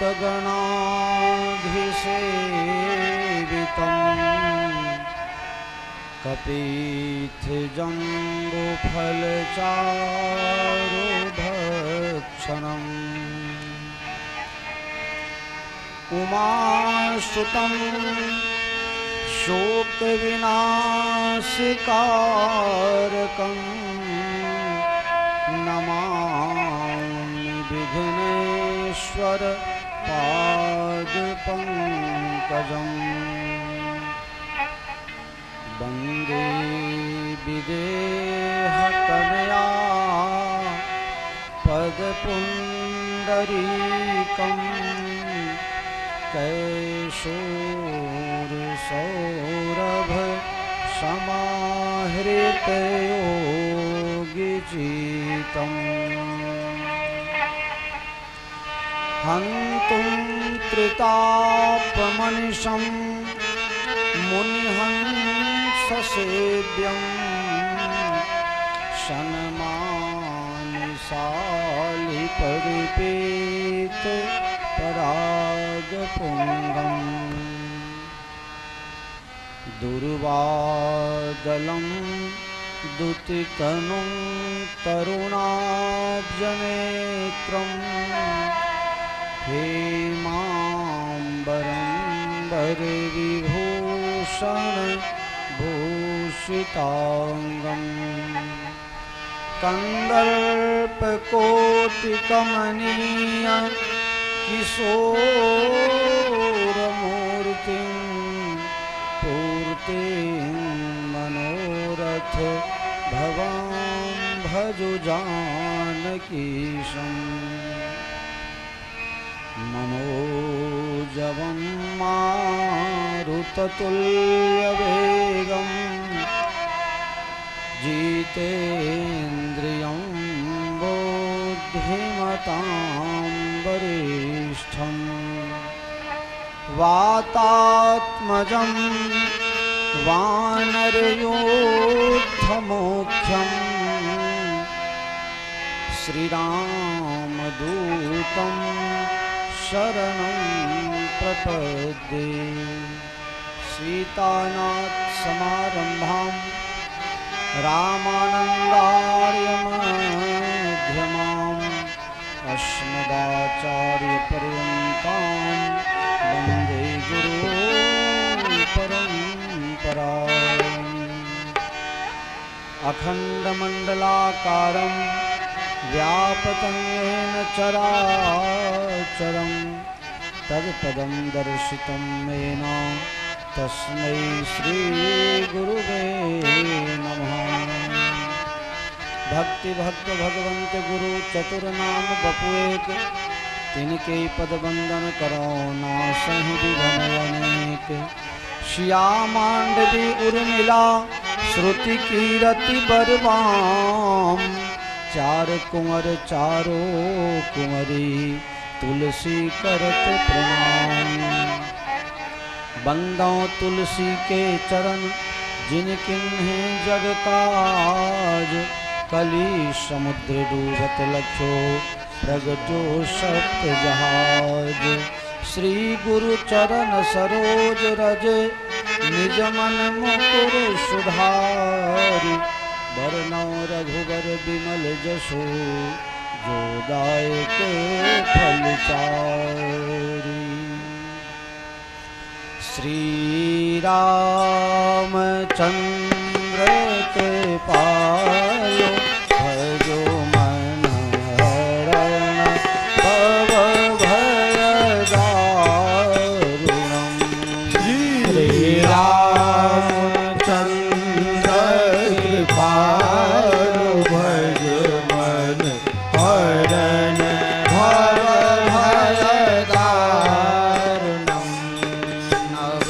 भूतगणाधिसेवितम् कपित्थजम्बुफलचारुभक्षणम् उमासुतं शोकविनाशकारकम् नमामि विघ्नेश्वर पादपङ्कजम् वन्दे विदेहतनया पदपुण्डरीकम् कैशोरसौरभ समाहृतयोगिचितम् हन्तुं त्रितापमनिशं मुनिहंससेव्यं शनमानिशालिपरिपेत परागपुङ्गम् दुर्वादलं दुतितनुं तरुणाब्जनेत्रं हेमाम्बरं वरविभूषण भूषिताङ्गम् कन्दर्पकोटिकमनीय किशोरमूर्तिं पूर्तिं मनोरथ भवां भजो जानकीशम् मनोजवं मारुततुल्यवेगं जितेन्द्रियं बुद्धिमतां वरिष्ठं वातात्मजं वानरयोद्धमुख्यं श्रीरामदूतं शरणं प्रपद्ये सीतानाथसमारम्भां रामानन्दार्यमध्यमाम् अस्मदाचार्यपर्यन्तां वन्दे गुरुपरम्पराम् अखण्डमण्डलाकारं व्यापतं येन चराचरं तत्पदं दर्शितं येन तस्मै श्रीगुरुवे नमः। भक्ति भक्त भगवंत गुरु चतुर्नाम बपुएक तिनके पद बंदन करो नासहि विघ्न अनेक। श्यामांडवी उर्मिला श्रुति कीरति बरवाम चार कुंवर चारो कुंवरी तुलसी करत प्रणाम। बंदों तुलसी के चरण जिन किन्हें जग काज कली समुद्र डूबत लक्षो प्रगटो सप्त जहाज। श्री गुरु चरण सरोज रज निज मन मुकुर सुधारि बरनौ रघुबर विमल जसो जो दायक फलचारि। श्री रामचंद्र के पालो भजो मन हरण भव भय दारुणम्। श्री रामचंद्र के पालो भजो मन हरण भव भय दारुणम्। नव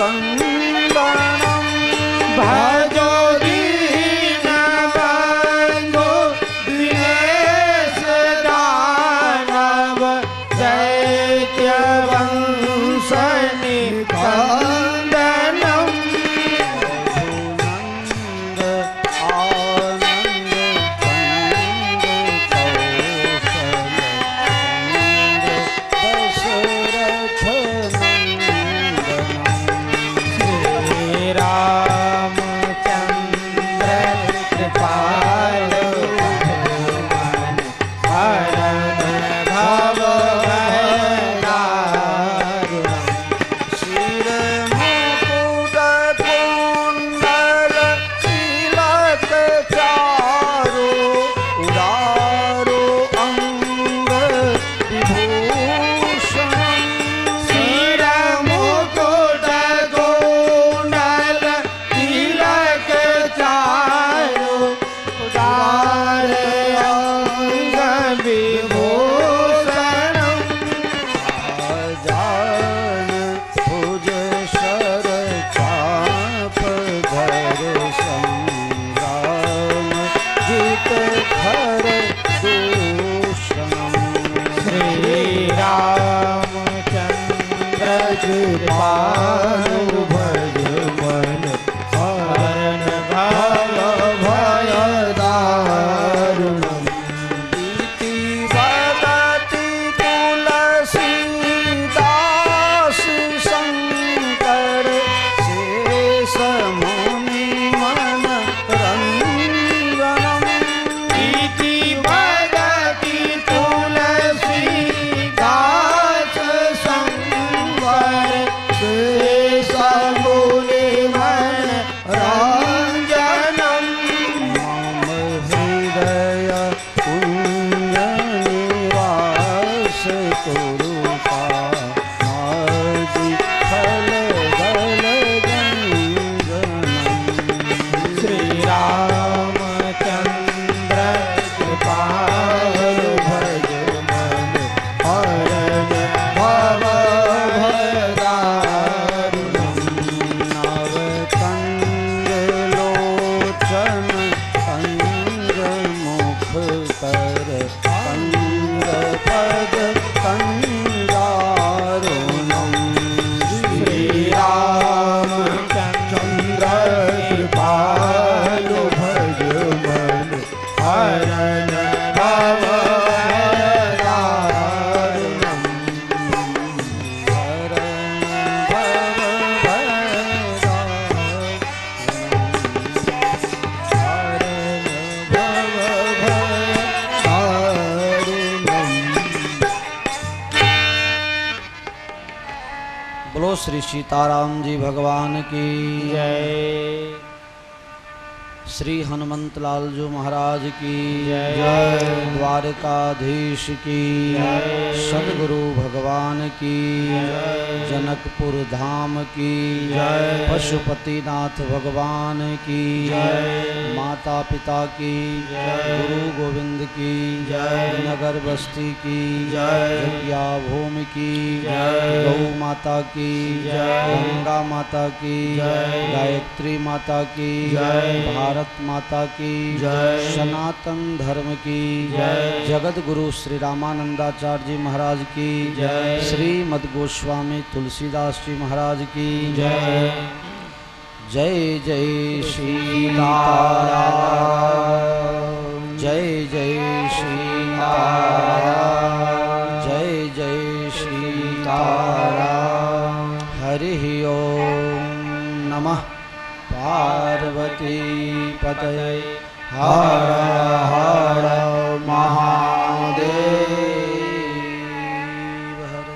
कंदनम भजो दीन बंधु दिनेश दानव दैत्य वंश निकंदनम रघुनंद आनंद कंद कौशल दशरथ बोलो श्री सीताराम जी भगवान की जय। श्री हनुमंत लाल जो महाराज की जय। द्वारकाधीश की जय। सदगुरु भगवान की जय। जनकपुर धाम की जय। पशुपतिनाथ भगवान की जय। माता पिता की जय। गुरु गोविंद की जय। नगर बस्ती की जय। जग्या भूमि की जय। गौ माता की जय। गंगा माता की जय। गायत्री माता की जय। भारत माता की जय। सनातन धर्म की जय। जगत गुरु श्री रामानंदाचार्य जी महाराज की जय। श्री मद गोस्वामी तुलसीदास जी महाराज की जय। जय जय सीताराम जय जय सीताराम जय जय सीताराम हरि ओम नमः पार्वती पतये हर हर महादेव हर।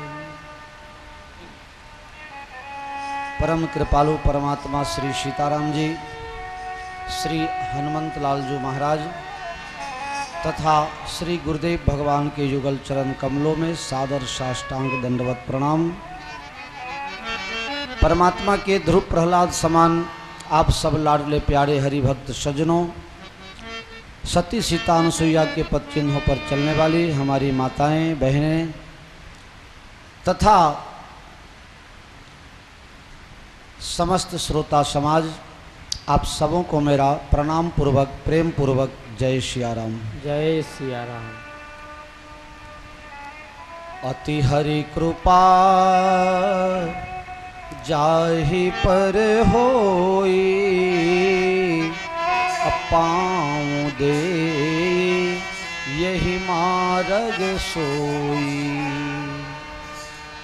परम कृपालु परमात्मा श्री सीताराम जी, श्री हनुमंत लाल जी महाराज तथा श्री गुरुदेव भगवान के युगल चरण कमलों में सादर साष्टांग दंडवत प्रणाम। परमात्मा के ध्रुव प्रहलाद समान आप सब लाडले प्यारे हरि भक्त सज्जनों, सती सीता अनुसुईया के पद चिन्हों पर चलने वाली हमारी माताएं बहनें तथा समस्त श्रोता समाज, आप सबों को मेरा प्रणाम पूर्वक प्रेम पूर्वक जय सियाराम। जय सिया राम। अति हरि कृपा जाहि पर होई, अपाऊँ दे यही मार्ग सोई।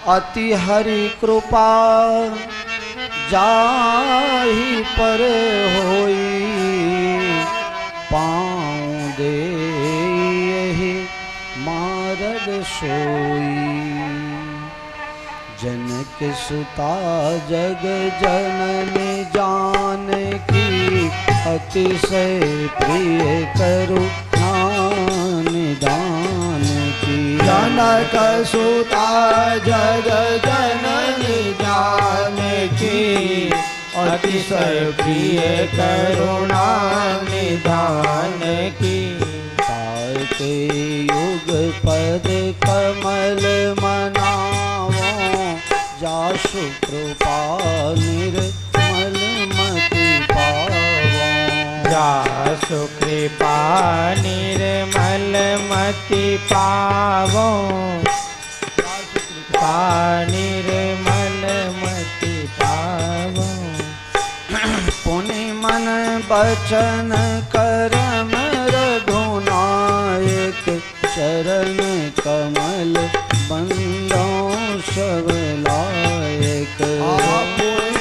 अति हरि कृपा जाहि पर होई, पाऊँ दे यही मार्ग सोई। जनक सुता जग जननी जानकी, अतिशय प्रिय करुणा निदान की। जनक सुता जग जननी जानकी, अतिशय प्रिय करुणा निधान की। ताके युग पद कमल मनावो, जासु कृपा निर्मल मति पावो। जासु कृपा निर्मल मति पावो, कृपा निर्मल मति पावो। पुनि मन बचन करम रघुनायक, चरण कमल बंदो सब लायक।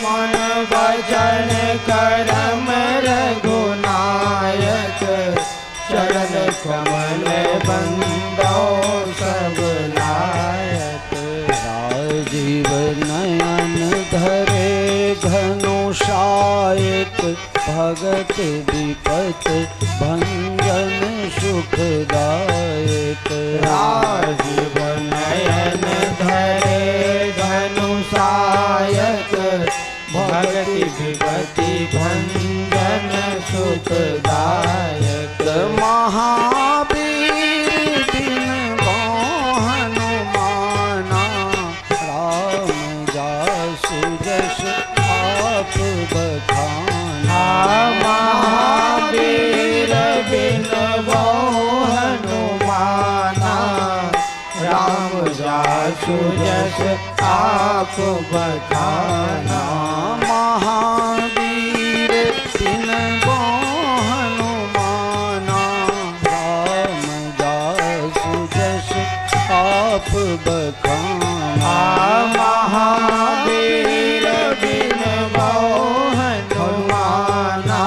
मन वचन करम रघुनायक, चरण कमल बंदो सब लायक। राजीव नयन धरे धनुषायक, भगत विपत भंजन सुखदायक। राजीव नयन धरे धनुषायक, भगति विपति भंजन सुखदायक। महावीर दिन हनुमाना, राम जासु जस आप बखाना। महावीर बिन हनुमाना, राम जासु जस आप बखाना। महावीर बिन हनुमाना, राम जासु जस आप बखाना। महावीर बिन हनुमाना,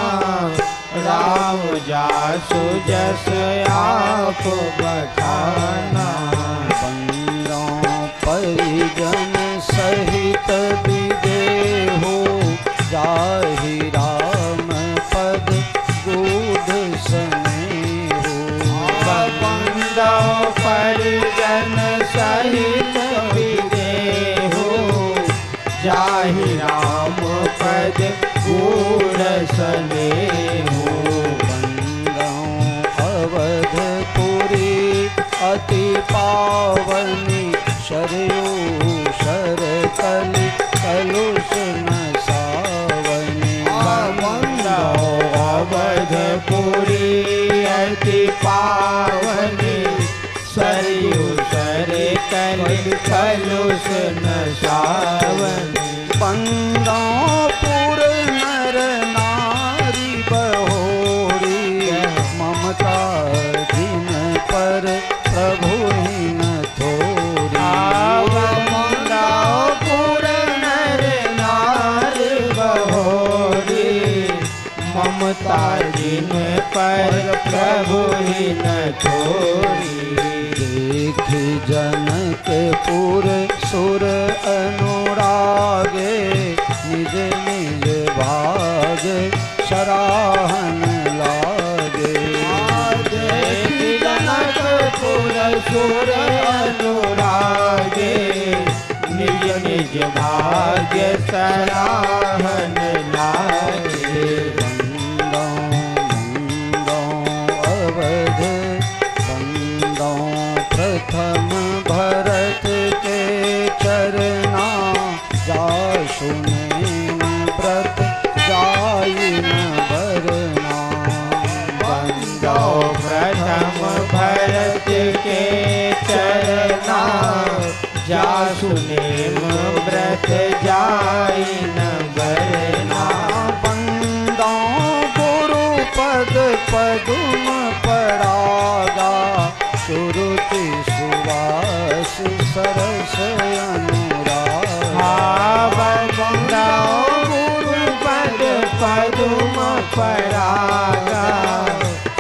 राम जासु जस आप बखाना। बंदों परिजन सहित विदेहो, जाहि राम पद गूढ़ स्नेहो। बंदों परिजन सहित विदेहो, जाहि राम पद गूढ़ स्नेहो। बंदों अवधपुरी अति पावनी, शरयू शर कलि कलुष न सावनी। बंदों अवधपुरी अति पावनी, सरयू सर कलि कलुष न सावनी। बंदों पुर नर नारी बहोरी, ममता जिन पर प्रभु न थोरी। बंदों पुर नर नारी बहोरी, ममता जिन पर प्रभु न थोरी। देख जनकपुर सुर अनुरागे, निज निज भाग सराहन लागे। जनकपुर सुर अनुरागे, निज निज भाग्य सराहन लागे। अवध बंदों प्रथम भरत के चरना, जासु नैन व्रत जाई न बरना। बंदो प्रथम भरत के चरना, जासु नेम व्रत जाई न बरना। बंदो गुरु पद पदुम पड़ागा, सुरुचि सुवास सरस अनुरागा। बंदो गुरु पद पदुम पड़ागा,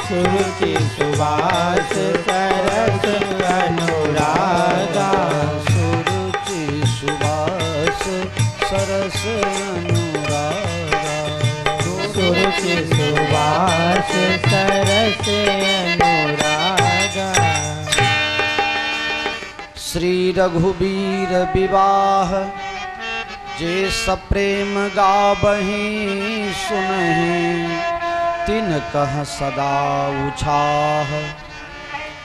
सुरुचि सुवास सरस अनुरागा। सुरुचि सुवास सरस अनुरागा। सुरुचि सुवास सरस अनुरागा। श्री रघुबीर विवाह, जे सप्रेम गाबहि सुनहि, तिन कह सदा उछाह,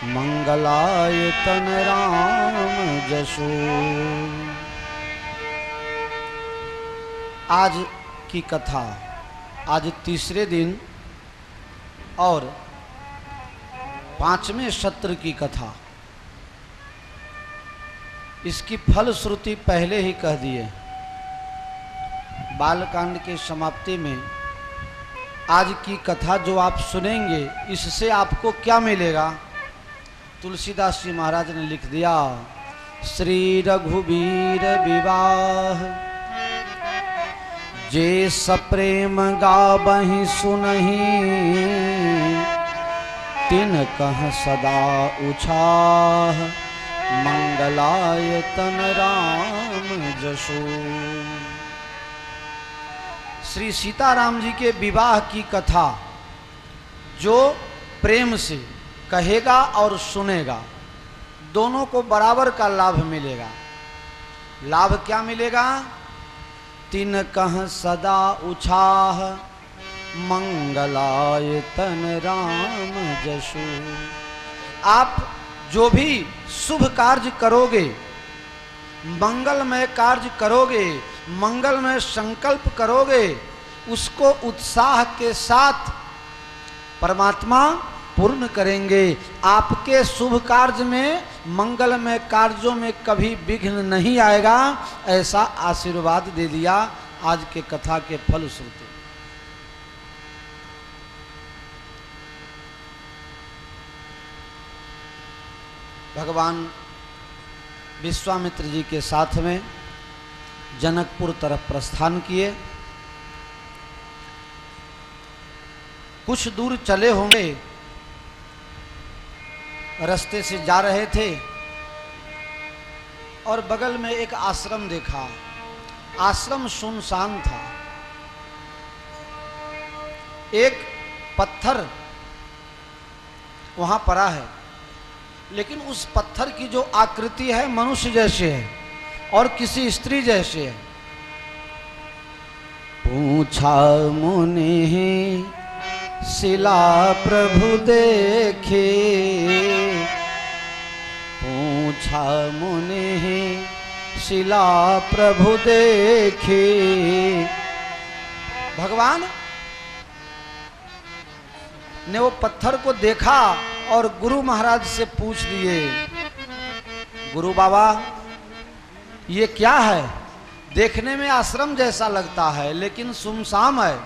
मंगलाय तन राम जसो। आज की कथा, आज तीसरे दिन और 5वें सत्र की कथा। इसकी फलश्रुति पहले ही कह दिए। बालकांड के समाप्ति में आज की कथा जो आप सुनेंगे, इससे आपको क्या मिलेगा? तुलसीदास जी महाराज ने लिख दिया, श्री रघुबीर विवाह, जे सप्रेम गाबहि सुनहि, तिन कह सदा उछाह, मंगलाय तन राम जसो। श्री सीताराम जी के विवाह की कथा जो प्रेम से कहेगा और सुनेगा, दोनों को बराबर का लाभ मिलेगा। लाभ क्या मिलेगा? तिन कह सदा उछाह, मंगलाय तन राम जसो। आप जो भी शुभ कार्य करोगे, मंगलमय कार्य करोगे, मंगलमय संकल्प करोगे, उसको उत्साह के साथ परमात्मा पूर्ण करेंगे। आपके शुभ कार्य में, मंगलमय कार्यों में कभी विघ्न नहीं आएगा, ऐसा आशीर्वाद दे दिया आज के कथा के फलश्रुति। भगवान विश्वामित्र जी के साथ में जनकपुर तरफ प्रस्थान किए। कुछ दूर चले होंगे, रास्ते से जा रहे थे और बगल में एक आश्रम देखा। आश्रम सुनसान था। एक पत्थर वहां पड़ा है, लेकिन उस पत्थर की जो आकृति है मनुष्य जैसे है और किसी स्त्री जैसे है। पूछा मुनि शिला प्रभु देखे, पूछा मुनि शिला प्रभु देखे। भगवान ने वो पत्थर को देखा और गुरु महाराज से पूछ दिए, गुरु बाबा ये क्या है? देखने में आश्रम जैसा लगता है लेकिन सुमसाम है,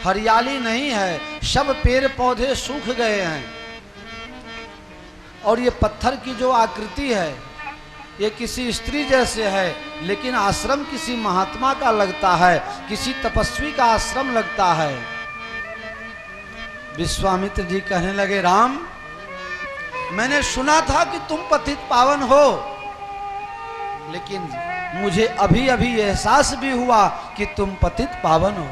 हरियाली नहीं है, सब पेड़ पौधे सूख गए हैं और ये पत्थर की जो आकृति है ये किसी स्त्री जैसे है, लेकिन आश्रम किसी महात्मा का लगता है, किसी तपस्वी का आश्रम लगता है। विश्वामित्र जी कहने लगे, राम मैंने सुना था कि तुम पतित पावन हो, लेकिन मुझे अभी अभी एहसास भी हुआ कि तुम पतित पावन हो।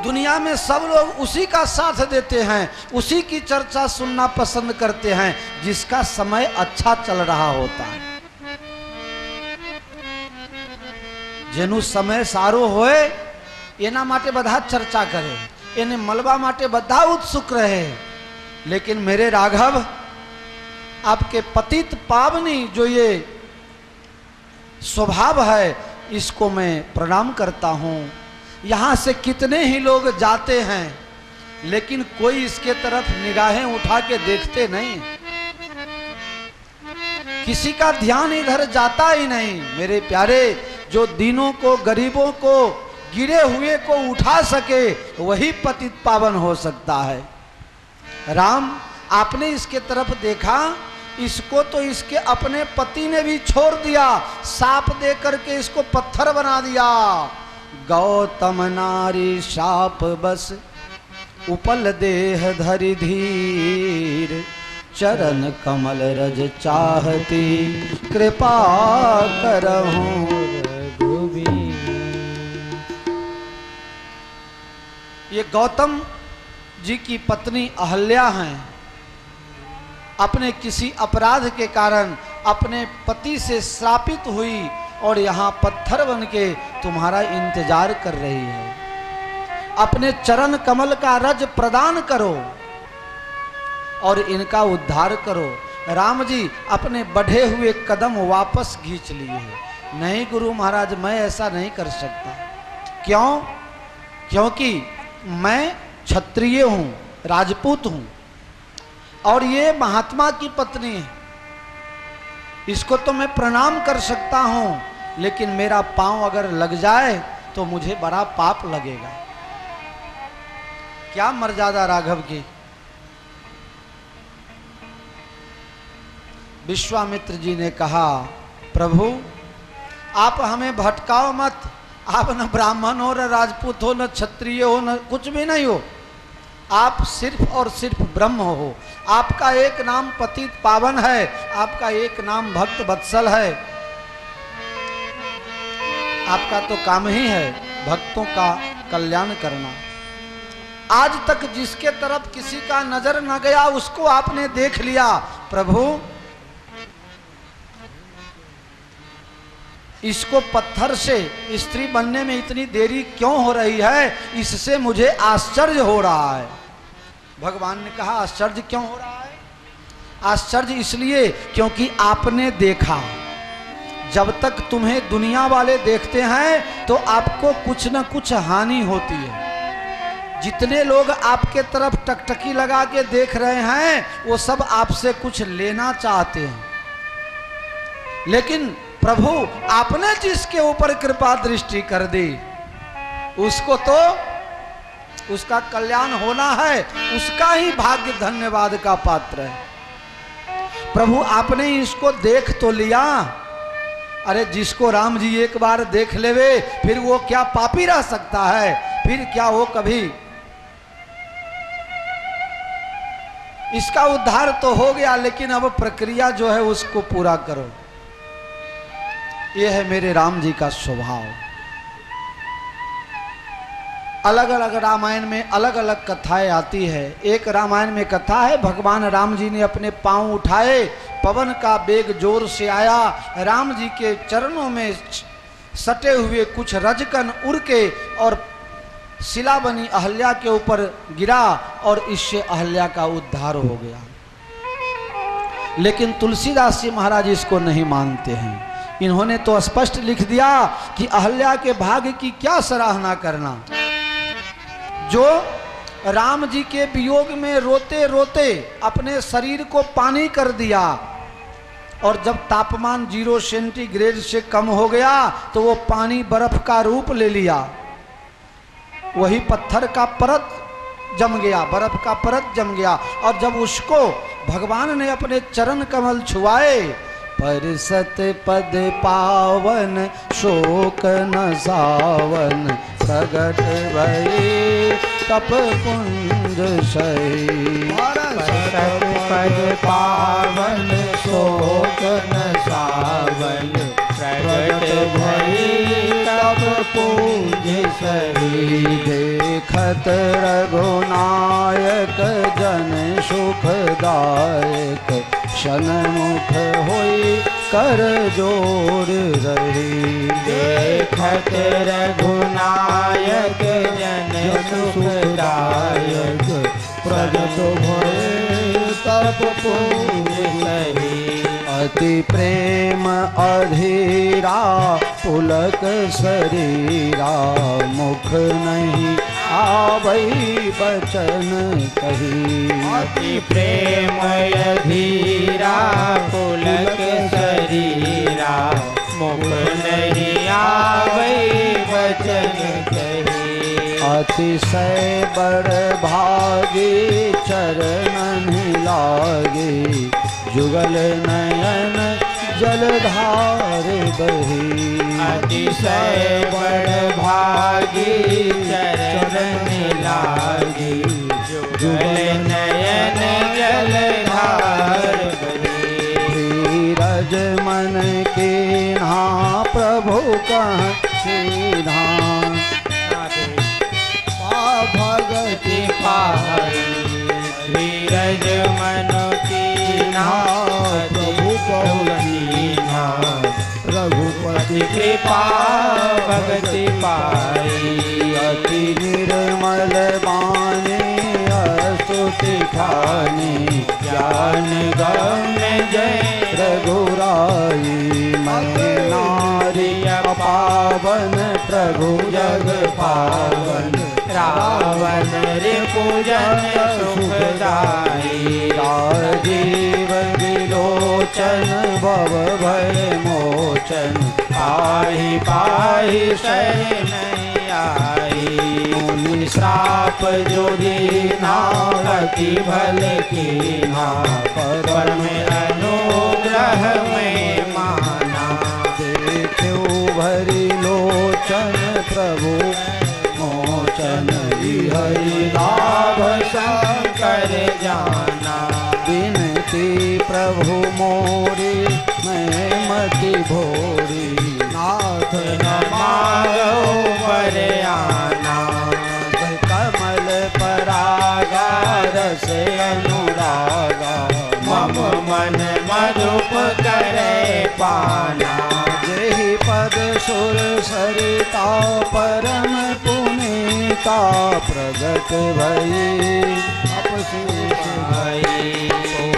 दुनिया में सब लोग उसी का साथ देते हैं, उसी की चर्चा सुनना पसंद करते हैं जिसका समय अच्छा चल रहा होता है। જેનું समय સારો હોય એના માટે બધા ચર્ચા કરે, એને મળવા માટે બધા ઉત્સુક રહે, लेकिन मेरे राघव आपके पतित पावनी जो ये स्वभाव है इसको मैं प्रणाम करता हूँ। यहाँ से कितने ही लोग जाते हैं लेकिन कोई इसके तरफ निगाहें उठा के देखते नहीं, किसी का ध्यान इधर जाता ही नहीं। मेरे प्यारे, जो दीनों को, गरीबों को, गिरे हुए को उठा सके वही पतित पावन हो सकता है। राम, आपने इसके तरफ देखा, इसको तो इसके अपने पति ने भी छोड़ दिया, साप दे करके इसको पत्थर बना दिया। गौतम नारी शाप बस उपल देह धरि धीर, चरण कमल रज चाहती कृपा करहूं रघुबीर। ये गौतम जी की पत्नी अहल्या हैं, अपने किसी अपराध के कारण अपने पति से श्रापित हुई और यहाँ पत्थर बन के तुम्हारा इंतजार कर रही है। अपने चरण कमल का रज प्रदान करो और इनका उद्धार करो। राम जी अपने बढ़े हुए कदम वापस खींच लिए हैं। नहीं गुरु महाराज, मैं ऐसा नहीं कर सकता। क्यों? क्योंकि मैं क्षत्रिय हूँ, राजपूत हूँ और ये महात्मा की पत्नी है। इसको तो मैं प्रणाम कर सकता हूँ लेकिन मेरा पांव अगर लग जाए तो मुझे बड़ा पाप लगेगा। क्या मर्यादा राघव की। विश्वामित्र जी ने कहा, प्रभु आप हमें भटकाओ मत। आप न ब्राह्मण हो, न राजपूत हो, न क्षत्रिय हो, न कुछ भी नहीं हो। आप सिर्फ और सिर्फ ब्रह्म हो। आपका एक नाम पतित पावन है, आपका एक नाम भक्त वत्सल है। आपका तो काम ही है भक्तों का कल्याण करना। आज तक जिसके तरफ किसी का नजर न गया उसको आपने देख लिया। प्रभु इसको पत्थर से स्त्री बनने में इतनी देरी क्यों हो रही है, इससे मुझे आश्चर्य हो रहा है। भगवान ने कहा, आश्चर्य क्यों हो रहा है? आश्चर्य इसलिए क्योंकि आपने देखा। जब तक तुम्हें दुनिया वाले देखते हैं तो आपको कुछ न कुछ हानि होती है। जितने लोग आपके तरफ टकटकी लगा के देख रहे हैं वो सब आपसे कुछ लेना चाहते हैं। लेकिन प्रभु आपने जिसके ऊपर कृपा दृष्टि कर दी उसको तो उसका कल्याण होना है, उसका ही भाग्य धन्यवाद का पात्र है। प्रभु आपने इसको देख तो लिया। अरे जिसको राम जी एक बार देख लेवे फिर वो क्या पापी रह सकता है? फिर क्या वो कभी? इसका उद्धार तो हो गया लेकिन अब प्रक्रिया जो है उसको पूरा करो। यह है मेरे राम जी का स्वभाव। अलग अलग रामायण में अलग अलग कथाएं आती है। एक रामायण में कथा है, भगवान राम जी ने अपने पांव उठाए, पवन का बेग जोर से आया, राम जी के चरणों में सटे हुए कुछ रजकन उड़ के और शिला बनी अहल्या के ऊपर गिरा और इससे अहल्या का उद्धार हो गया। लेकिन तुलसीदास जी महाराज इसको नहीं मानते हैं। इन्होंने तो स्पष्ट लिख दिया कि अहल्या के भाग्य की क्या सराहना करना। जो राम जी के वियोग में रोते रोते अपने शरीर को पानी कर दिया और जब तापमान 0 सेंटीग्रेड से कम हो गया तो वो पानी बर्फ का रूप ले लिया। वही पत्थर का परत जम गया, बर्फ का परत जम गया। और जब उसको भगवान ने अपने चरण कमल छुआए, परसत पद पावन शोक न सावन, प्रगट भई तप कुंज सही। परसत पद पावन शोक न सावन, प्रगट भई तप कुंज सही। देखत रघुनायक जन सुखदायक, सन्मुख होई कर जोर रही। देखत रघुनायक जन सुखदायक, प्रगट भय तप पुंज सही। अति प्रेम अधीरा पुलक शरीरा मुख नहीं आवई बचन कही। अति प्रेम अधीरा पुलक शरीरा मुख नहीं आवई बचन कही। अतिशय बड़ भागी चरणन लागे जुगल नयन जलधार बही। अतिशय बड़ भागी चरण लागे जुगल नयन जलधार बही। धीरज मन के ना प्रभु कह सीधा भगति पाई। धीरज मन की ना प्रभु बहुलीना रघुपति कृपा भगति पाई। अति निर्मल बानी स्तुति खानी ज्ञान गम्य जय रघुराई। मैं नारी पावन प्रभु जग पावन रावण रिपुजन सुखदाई। राजीव विलोचन भव भय मोचन पाहि पाहि शरण आई। मुनि श्राप जो दीना अति भल कीना पर में अनुग्रह में माना। देखो भरी लोचन प्रभु मोचन हरि लाभ शंकर जाना। विनती प्रभु मोरी मैं मति भोरी नाथ न मांगो पर आना। कमल परागा रस अनुरागा मम मन मधुप करे पाना। जहि पद सुर सरिता परम पुनीता प्रगट भई अपशेष भई।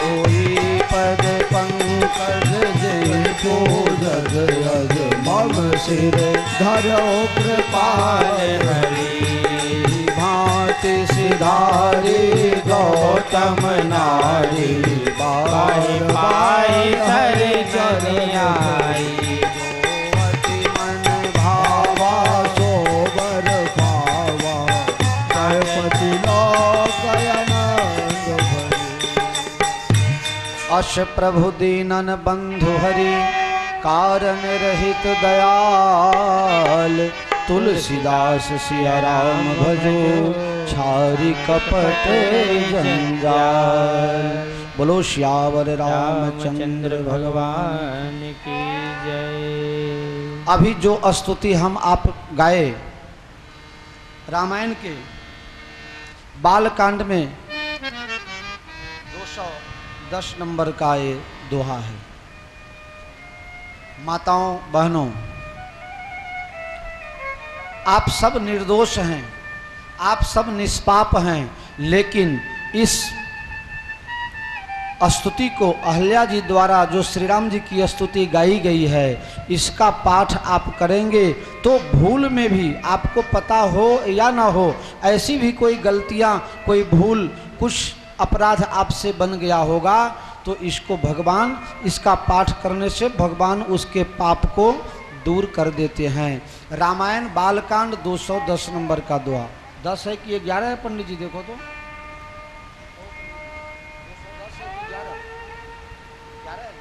कोई पद पंकज जय को जग अज मम सिर धरो कृपाल हरि। भांति सिधारी गौतम नारी पाहि पाहि सर जन आई। अश प्रभु दीनन बंधु हरि कारण रहित दयाल। तुलसीदास सिया राम भजो छारी कपट जंजाल। बोलो श्यावर रामचंद्र भगवान की जय। अभी जो स्तुति हम आप गाए रामायण के बालकांड में 210 नंबर का ये दोहा है। माताओं बहनों, आप सब निर्दोष हैं, आप सब निष्पाप हैं, लेकिन इस स्तुति को अहल्या जी द्वारा जो श्री राम जी की स्तुति गाई गई है, इसका पाठ आप करेंगे तो भूल में भी आपको पता हो या ना हो, ऐसी भी कोई गलतियां, कोई भूल, कुछ अपराध आपसे बन गया होगा तो इसको भगवान, इसका पाठ करने से भगवान उसके पाप को दूर कर देते हैं। रामायण बालकांड 210 नंबर का दुआ। 10 है कि 11 है पंडित जी? देखो तो 210 है कि 11 है?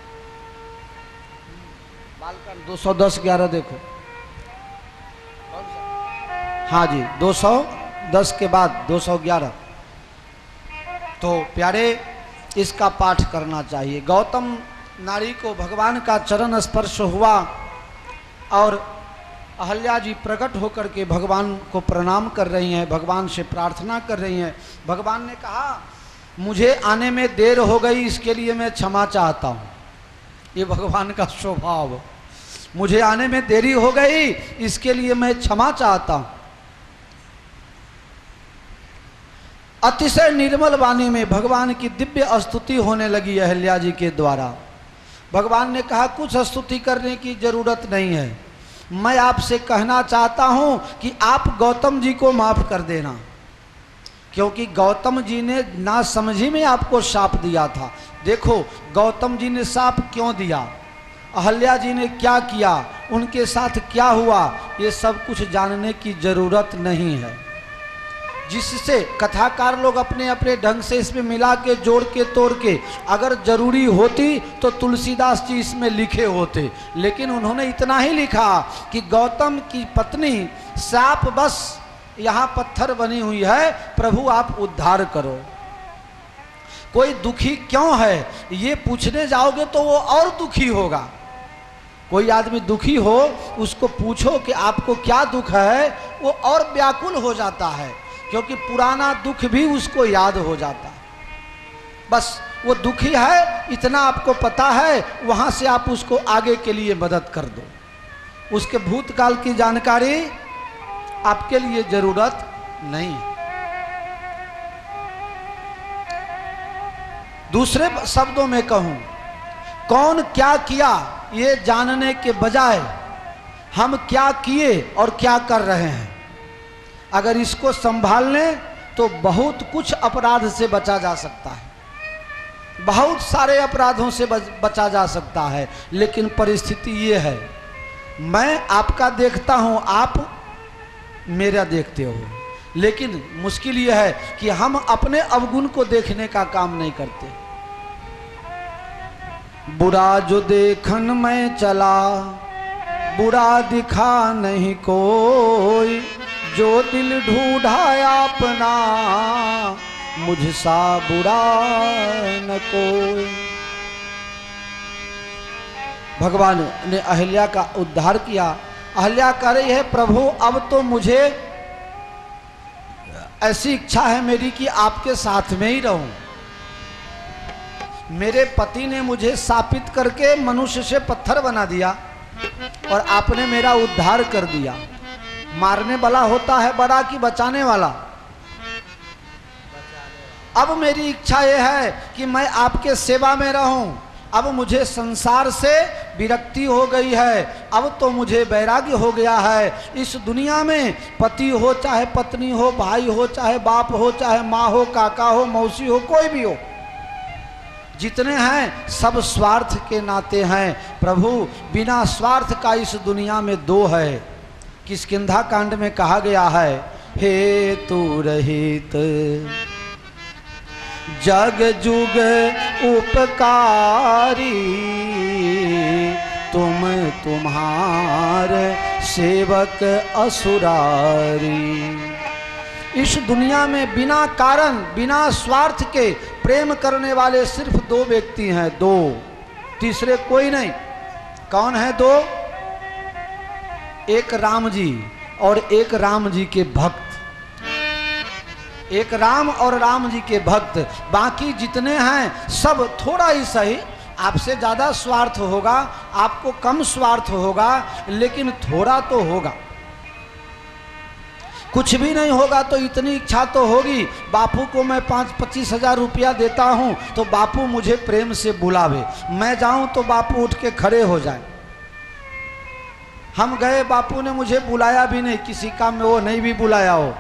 बालकांड 210 11 देखो। हाँ जी, 210 के बाद 211। तो प्यारे, इसका पाठ करना चाहिए। गौतम नारी को भगवान का चरण स्पर्श हुआ और अहल्या जी प्रकट होकर के भगवान को प्रणाम कर रही हैं, भगवान से प्रार्थना कर रही हैं। भगवान ने कहा, मुझे आने में देर हो गई, इसके लिए मैं क्षमा चाहता हूँ। ये भगवान का स्वभाव, मुझे आने में देरी हो गई, इसके लिए मैं क्षमा चाहता हूँ। अतिशय निर्मल वाणी में भगवान की दिव्य स्तुति होने लगी अहल्या जी के द्वारा। भगवान ने कहा कुछ स्तुति करने की जरूरत नहीं है, मैं आपसे कहना चाहता हूं कि आप गौतम जी को माफ कर देना, क्योंकि गौतम जी ने ना समझी में आपको शाप दिया था। देखो गौतम जी ने शाप क्यों दिया, अहल्या जी ने क्या किया, उनके साथ क्या हुआ, ये सब कुछ जानने की जरूरत नहीं है। जिससे कथाकार लोग अपने अपने ढंग से इसमें मिला के जोड़ के तोड़ के, अगर जरूरी होती तो तुलसीदास जी इसमें लिखे होते, लेकिन उन्होंने इतना ही लिखा कि गौतम की पत्नी साप बस यहाँ पत्थर बनी हुई है, प्रभु आप उद्धार करो। कोई दुखी क्यों है ये पूछने जाओगे तो वो और दुखी होगा। कोई आदमी दुखी हो उसको पूछो कि आपको क्या दुख है, वो और व्याकुल हो जाता है, क्योंकि पुराना दुख भी उसको याद हो जाता है। बस वो दुखी है इतना आपको पता है, वहां से आप उसको आगे के लिए मदद कर दो। उसके भूतकाल की जानकारी आपके लिए जरूरत नहीं है। दूसरे शब्दों में कहूं, कौन क्या किया ये जानने के बजाय हम क्या किए और क्या कर रहे हैं, अगर इसको संभाल लें तो बहुत कुछ अपराध से बचा जा सकता है, बहुत सारे अपराधों से बचा जा सकता है। लेकिन परिस्थिति ये है, मैं आपका देखता हूं, आप मेरा देखते हो, लेकिन मुश्किल यह है कि हम अपने अवगुण को देखने का काम नहीं करते। बुरा जो देखन में चला, बुरा दिखा नहीं कोई, जो दिल ढूंढा अपना, मुझसा बुरा न कोई। भगवान ने अहिल्या का उद्धार किया। अहिल्या कह रही है, प्रभु अब तो मुझे ऐसी इच्छा है मेरी कि आपके साथ में ही रहूं। मेरे पति ने मुझे शापित करके मनुष्य से पत्थर बना दिया और आपने मेरा उद्धार कर दिया। मारने वाला होता है बड़ा कि बचाने वाला? अब मेरी इच्छा यह है कि मैं आपके सेवा में रहूं। अब मुझे संसार से विरक्ति हो गई है, अब तो मुझे वैराग्य हो गया है। इस दुनिया में पति हो चाहे पत्नी हो, भाई हो चाहे बाप हो, चाहे माँ हो, काका हो, मौसी हो, कोई भी हो, जितने हैं सब स्वार्थ के नाते हैं। प्रभु बिना स्वार्थ का इस दुनिया में दो है। किष्किंधा कांड में कहा गया है, हे तू रहित जग जुग उपकारी, तुम तुम्हार सेवक असुरारी। इस दुनिया में बिना कारण बिना स्वार्थ के प्रेम करने वाले सिर्फ दो व्यक्ति हैं, दो, तीसरे कोई नहीं। कौन है दो? एक राम जी और एक राम जी के भक्त। एक राम और राम जी के भक्त, बाकी जितने हैं सब थोड़ा ही सही, आपसे ज़्यादा स्वार्थ होगा, आपको कम स्वार्थ होगा, लेकिन थोड़ा तो होगा। कुछ भी नहीं होगा तो इतनी इच्छा तो होगी, बापू को मैं 5-25 हज़ार रुपया देता हूं तो बापू मुझे प्रेम से बुलावे, मैं जाऊं तो बापू उठ के खड़े हो जाए। हम गए, बापू ने मुझे बुलाया भी नहीं, किसी काम में वो नहीं भी बुलाया हो,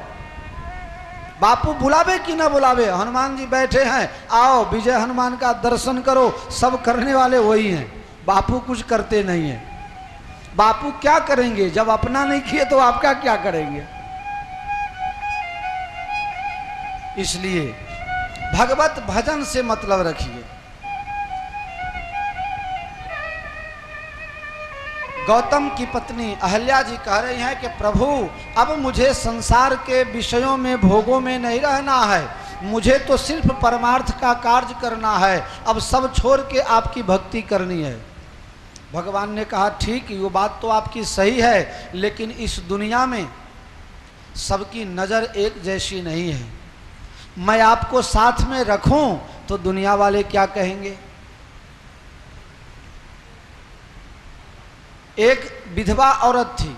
बापू बुलावे कि ना बुलावे, हनुमान जी बैठे हैं, आओ विजय हनुमान का दर्शन करो, सब करने वाले वही हैं, बापू कुछ करते नहीं हैं। बापू क्या करेंगे? जब अपना नहीं किए तो आपका क्या करेंगे? इसलिए भगवत भजन से मतलब रखिए। गौतम की पत्नी अहल्या जी कह रही हैं कि प्रभु अब मुझे संसार के विषयों में भोगों में नहीं रहना है, मुझे तो सिर्फ परमार्थ का कार्य करना है, अब सब छोड़ के आपकी भक्ति करनी है। भगवान ने कहा ठीक, ये बात तो आपकी सही है, लेकिन इस दुनिया में सबकी नज़र एक जैसी नहीं है। मैं आपको साथ में रखूं तो दुनिया वाले क्या कहेंगे? एक विधवा औरत थी,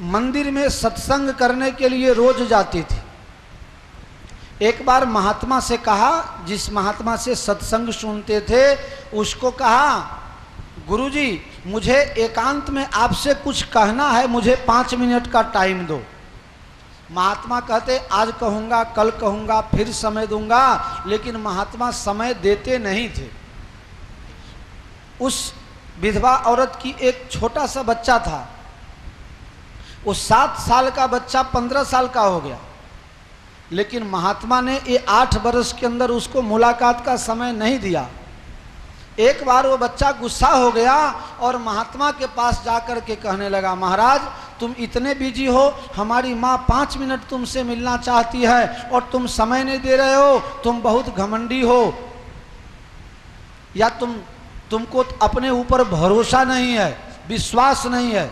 मंदिर में सत्संग करने के लिए रोज जाती थी। एक बार महात्मा से कहा, जिस महात्मा से सत्संग सुनते थे, उसको कहा, गुरुजी मुझे एकांत में आपसे कुछ कहना है, मुझे 5 मिनट का टाइम दो। महात्मा कहते आज कहूँगा, कल कहूँगा, फिर समय दूंगा, लेकिन महात्मा समय देते नहीं थे। उस विधवा औरत की एक छोटा सा बच्चा था, वो 7 साल का बच्चा 15 साल का हो गया, लेकिन महात्मा ने ये 8 वर्ष के अंदर उसको मुलाकात का समय नहीं दिया। एक बार वो बच्चा गुस्सा हो गया और महात्मा के पास जाकर के कहने लगा, महाराज तुम इतने बिजी हो, हमारी माँ 5 मिनट तुमसे मिलना चाहती है और तुम समय नहीं दे रहे हो, तुम बहुत घमंडी हो, या तुमको अपने ऊपर भरोसा नहीं है, विश्वास नहीं है।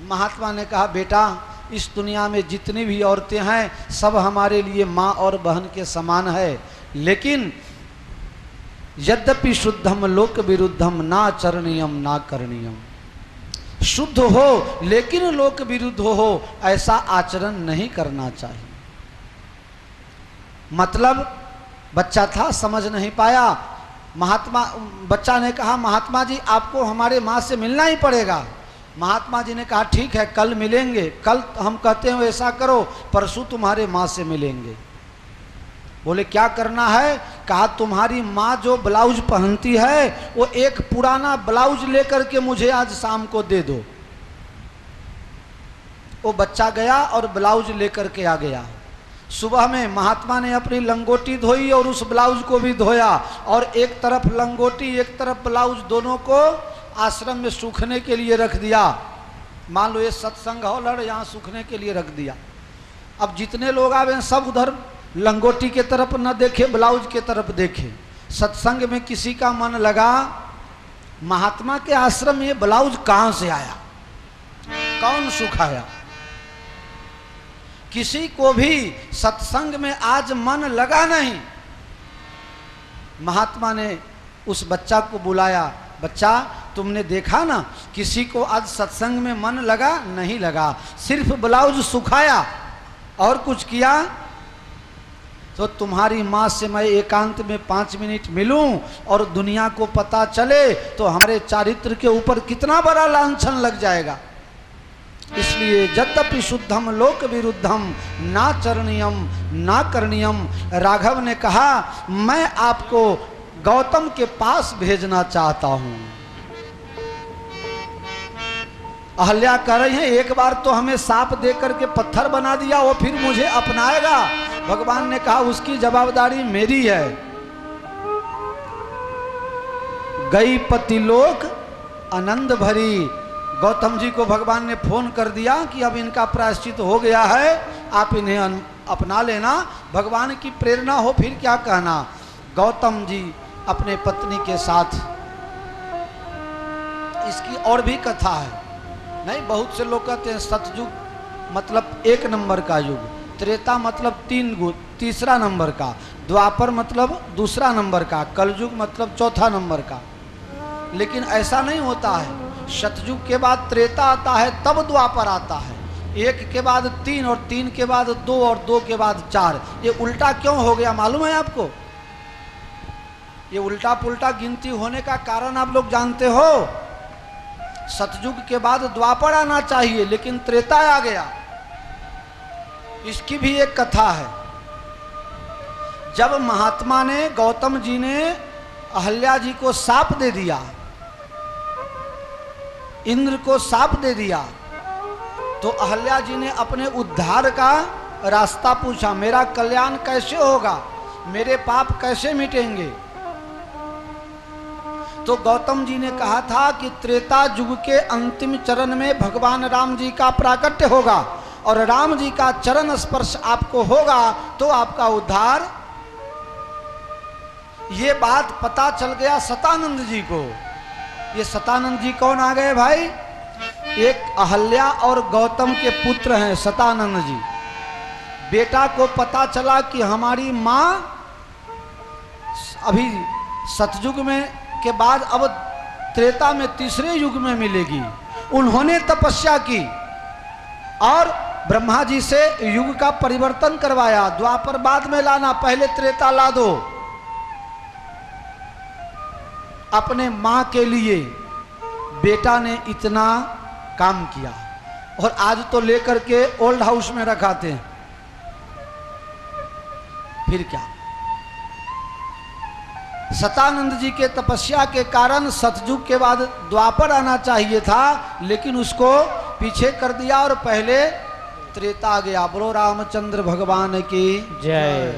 महात्मा ने कहा, बेटा इस दुनिया में जितनी भी औरतें हैं सब हमारे लिए माँ और बहन के समान है, लेकिन यद्यपि शुद्धम लोक विरुद्धम ना चरणीयम ना करणीयम, शुद्ध हो लेकिन लोक विरुद्ध हो ऐसा आचरण नहीं करना चाहिए। मतलब बच्चा था, समझ नहीं पाया। बच्चा ने कहा, महात्मा जी आपको हमारे माँ से मिलना ही पड़ेगा। महात्मा जी ने कहा, ठीक है कल मिलेंगे। कल हम कहते हैं ऐसा करो, परसों तुम्हारे माँ से मिलेंगे। बोले क्या करना है? कहा तुम्हारी माँ जो ब्लाउज पहनती है वो एक पुराना ब्लाउज लेकर के मुझे आज शाम को दे दो। वो बच्चा गया और ब्लाउज लेकर के आ गया। सुबह में महात्मा ने अपनी लंगोटी धोई और उस ब्लाउज को भी धोया, और एक तरफ लंगोटी एक तरफ ब्लाउज दोनों को आश्रम में सूखने के लिए रख दिया। मान लो ये सत्संग हॉल, यहाँ सूखने के लिए रख दिया। अब जितने लोग आवे सब उधर लंगोटी के तरफ न देखे, ब्लाउज के तरफ देखे। सत्संग में किसी का मन लगा, महात्मा के आश्रम में ये ब्लाउज कहाँ से आया, कौन सुखाया? किसी को भी सत्संग में आज मन लगा नहीं। महात्मा ने उस बच्चा को बुलाया, बच्चा तुमने देखा ना, किसी को आज सत्संग में मन लगा नहीं लगा, सिर्फ ब्लाउज सुखाया और कुछ किया? तो तुम्हारी माँ से मैं एकांत में 5 मिनट मिलूं और दुनिया को पता चले तो हमारे चारित्र के ऊपर कितना बड़ा लांछन लग जाएगा। इसलिए यद्यपि शुद्धम लोक विरुद्धम ना चरणीयम ना करणीयम, राघव ने कहा मैं आपको गौतम के पास भेजना चाहता हूं। अहल्या कह रही है, एक बार तो हमें सांप दे करके पत्थर बना दिया, वो फिर मुझे अपनाएगा? भगवान ने कहा उसकी जवाबदारी मेरी है। गई पतिलोक आनंद भरी। गौतम जी को भगवान ने फोन कर दिया कि अब इनका प्रायश्चित हो गया है, आप इन्हें अपना लेना। भगवान की प्रेरणा हो फिर क्या कहना। गौतम जी अपने पत्नी के साथ, इसकी और भी कथा है, नहीं बहुत से लोग कहते हैं सतयुग मतलब 1 नंबर का युग, त्रेता मतलब 3 नंबर का, द्वापर मतलब 2 नंबर का, कलयुग मतलब 4 नंबर का। लेकिन ऐसा नहीं होता है। सतयुग के बाद त्रेता आता है, तब द्वापर आता है। 1 के बाद 3 और 3 के बाद 2 और 2 के बाद 4। ये उल्टा क्यों हो गया मालूम है आपको? ये उल्टा पुल्टा गिनती होने का कारण आप लोग जानते हो? सतयुग के बाद द्वापर आना चाहिए, लेकिन त्रेता आ गया। इसकी भी एक कथा है। जब महात्मा ने, गौतम जी ने अहल्या जी को साप दे दिया, इंद्र को साप दे दिया, तो अहल्या जी ने अपने उद्धार का रास्ता पूछा, मेरा कल्याण कैसे होगा, मेरे पाप कैसे मिटेंगे? तो गौतम जी ने कहा था कि त्रेता युग के अंतिम चरण में भगवान राम जी का प्राकट्य होगा और राम जी का चरण स्पर्श आपको होगा तो आपका उद्धार। ये बात पता चल गया सतानंद जी को। ये सतानंद जी कौन आ गए भाई? एक अहल्या और गौतम के पुत्र हैं सतानंद जी। बेटा को पता चला कि हमारी माँ अभी सतयुग में के बाद अब त्रेता में 3रे युग में मिलेगी। उन्होंने तपस्या की और ब्रह्मा जी से युग का परिवर्तन करवाया। द्वापर बाद में लाना, पहले त्रेता ला दो। अपने मां के लिए बेटा ने इतना काम किया और आज तो लेकर के ओल्ड हाउस में रखाते हैं। फिर क्या, सतानंद जी के तपस्या के कारण सतयुग के बाद द्वापर आना चाहिए था, लेकिन उसको पीछे कर दिया और पहले त्रेता आ गया। बोलो रामचंद्र भगवान की जय।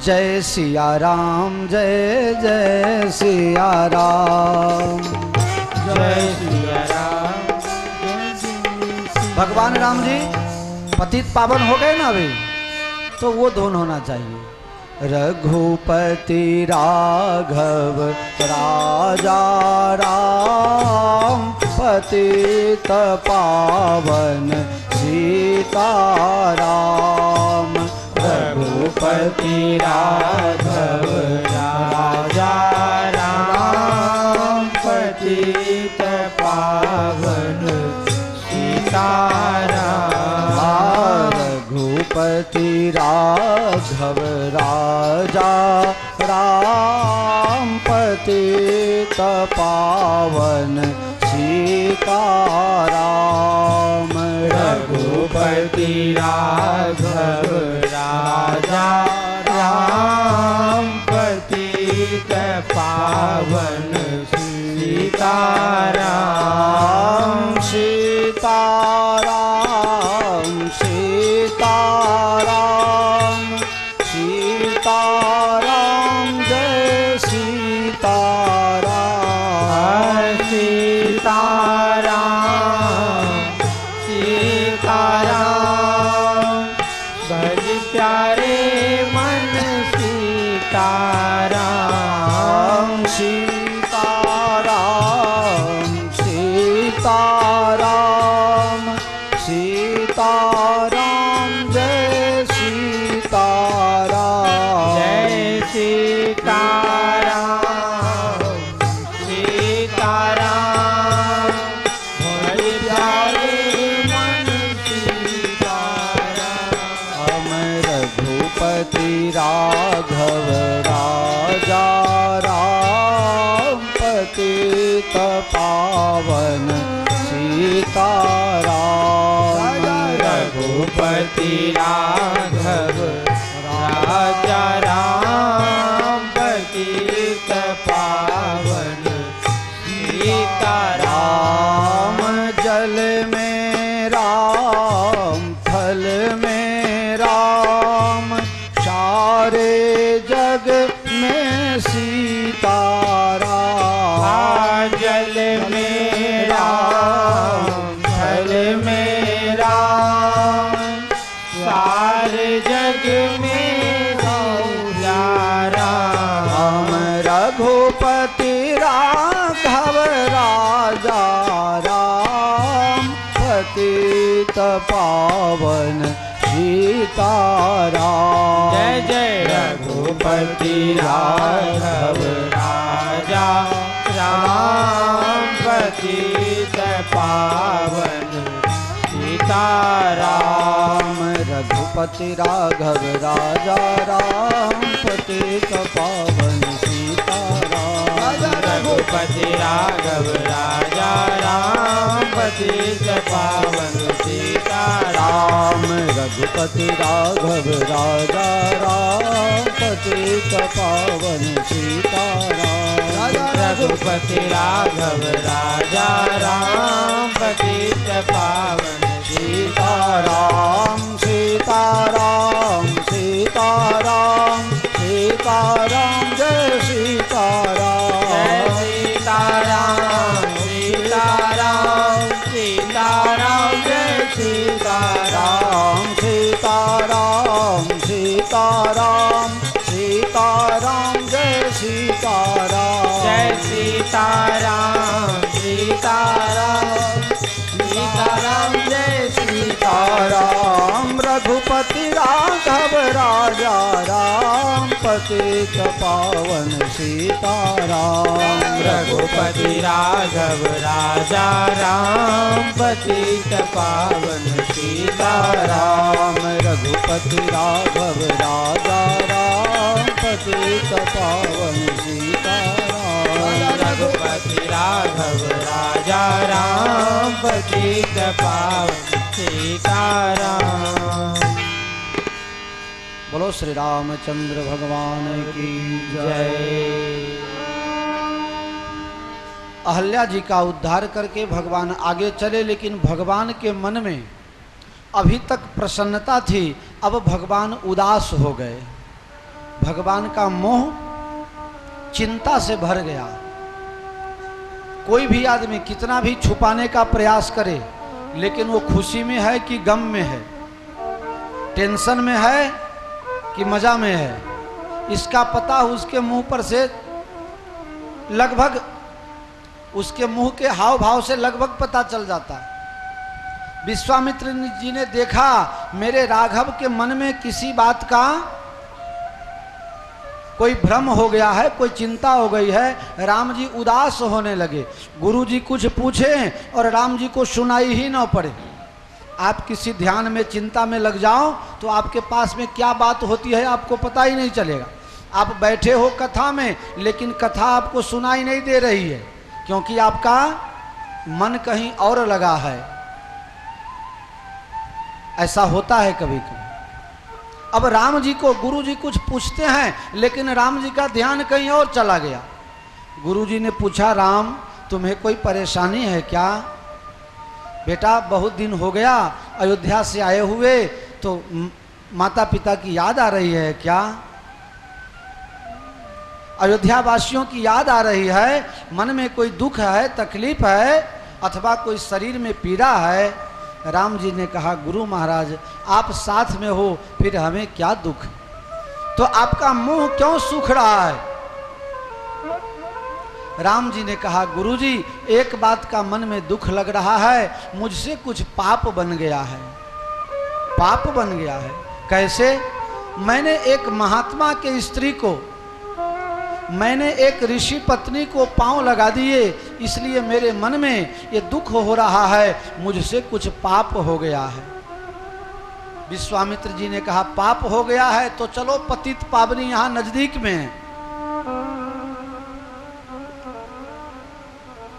जय सिया राम, जय जय सिया राम, जय सिया राम। भगवान राम जी पतित पावन हो गए ना अभी, तो वो दोनों होना चाहिए। रघुपति राघव राजा राम, पतित पावन सीताराम। रघुपति राघव राजा राम, पतित पावन सीताराम। रघुपति राघव राजा राम, पतित पावन सीताराम। रघुपति राघव राजा राम, पतित पावन सीताराम। सीताराम सीताराम सीताराम, जय सीताराम। सीताराम सीताराम, भज प्यारे मन सीताराम। सीताराम सीताराम सीताराम, जय सीताराम। जय सीताराम सीताराम, भज प्यारे मन सीताराम। रघुपति राघव राजा राम, पतित पावन सीताराम। रघुपति राघव राजा राम, पतित पावन सीताराम। जल में राम, थल में राम, सारे जग में सीताराम। जल में राम, थल में राम, सारे जग में सीताराम। रघुपति राघव राजा राम, पतित पावन सीताराम। जय जय रघुपति राघव राजा राम, पतित पावन सीताराम। रघुपति राघव राजा राम, पतित पावन सीताराम। रघुपति राघव राजा राम, पतित पावन सीताराम। रघुपति राघव राजा राम, पतित पावन सीताराम। रघुपति राघव राजा राम, पतित पावन सीताराम सीताराम सीताराम सीताराम, जय सीताराम। जय सीताराम सीताराम सीताराम, जय सीताराम। सीताराम सीताराम सीताराम, जय सीताराम। जय सीताराम सीताराम सीताराम, जय सीताराम। रघुपति राघव राजा राम, पतित पावन सीताराम। रघुपति राघव राजा राम, पतित पावन सीताराम। रघुपति राघव राजा राम, पतित पावन सीताराम। रघुपति राघव राजा राम, पतित पावन सीताराम। बोलो श्री रामचंद्र भगवान की जय। अहल्या जी का उद्धार करके भगवान आगे चले, लेकिन भगवान के मन में अभी तक प्रसन्नता थी, अब भगवान उदास हो गए। भगवान का मोह चिंता से भर गया। कोई भी आदमी कितना भी छुपाने का प्रयास करे, लेकिन वो खुशी में है कि गम में है, टेंशन में है कि मजा में है, इसका पता उसके मुंह पर से लगभग, उसके मुंह के हाव भाव से लगभग पता चल जाता है। विश्वामित्र जी ने देखा मेरे राघव के मन में किसी बात का कोई भ्रम हो गया है, कोई चिंता हो गई है। राम जी उदास होने लगे। गुरु जी कुछ पूछे और राम जी को सुनाई ही ना पड़े। आप किसी ध्यान में चिंता में लग जाओ तो आपके पास में क्या बात होती है आपको पता ही नहीं चलेगा। आप बैठे हो कथा में, लेकिन कथा आपको सुनाई नहीं दे रही है, क्योंकि आपका मन कहीं और लगा है। ऐसा होता है कभी कभी। अब राम जी को गुरु जी कुछ पूछते हैं, लेकिन राम जी का ध्यान कहीं और चला गया। गुरु जी ने पूछा, राम तुम्हें कोई परेशानी है क्या? बेटा बहुत दिन हो गया अयोध्या से आए हुए, तो माता पिता की याद आ रही है क्या? अयोध्या वासियों की याद आ रही है? मन में कोई दुख है, तकलीफ है, अथवा कोई शरीर में पीड़ा है? राम जी ने कहा, गुरु महाराज आप साथ में हो, फिर हमें क्या दुख? तो आपका मुंह क्यों सूख रहा है? राम जी ने कहा, गुरु जी एक बात का मन में दुख लग रहा है, मुझसे कुछ पाप बन गया है। पाप बन गया है? कैसे? मैंने एक महात्मा के स्त्री को, मैंने एक ऋषि पत्नी को पांव लगा दिए, इसलिए मेरे मन में ये दुख हो रहा है, मुझसे कुछ पाप हो गया है। विश्वामित्र जी ने कहा, पाप हो गया है तो चलो पतित पावनी यहाँ नजदीक में है।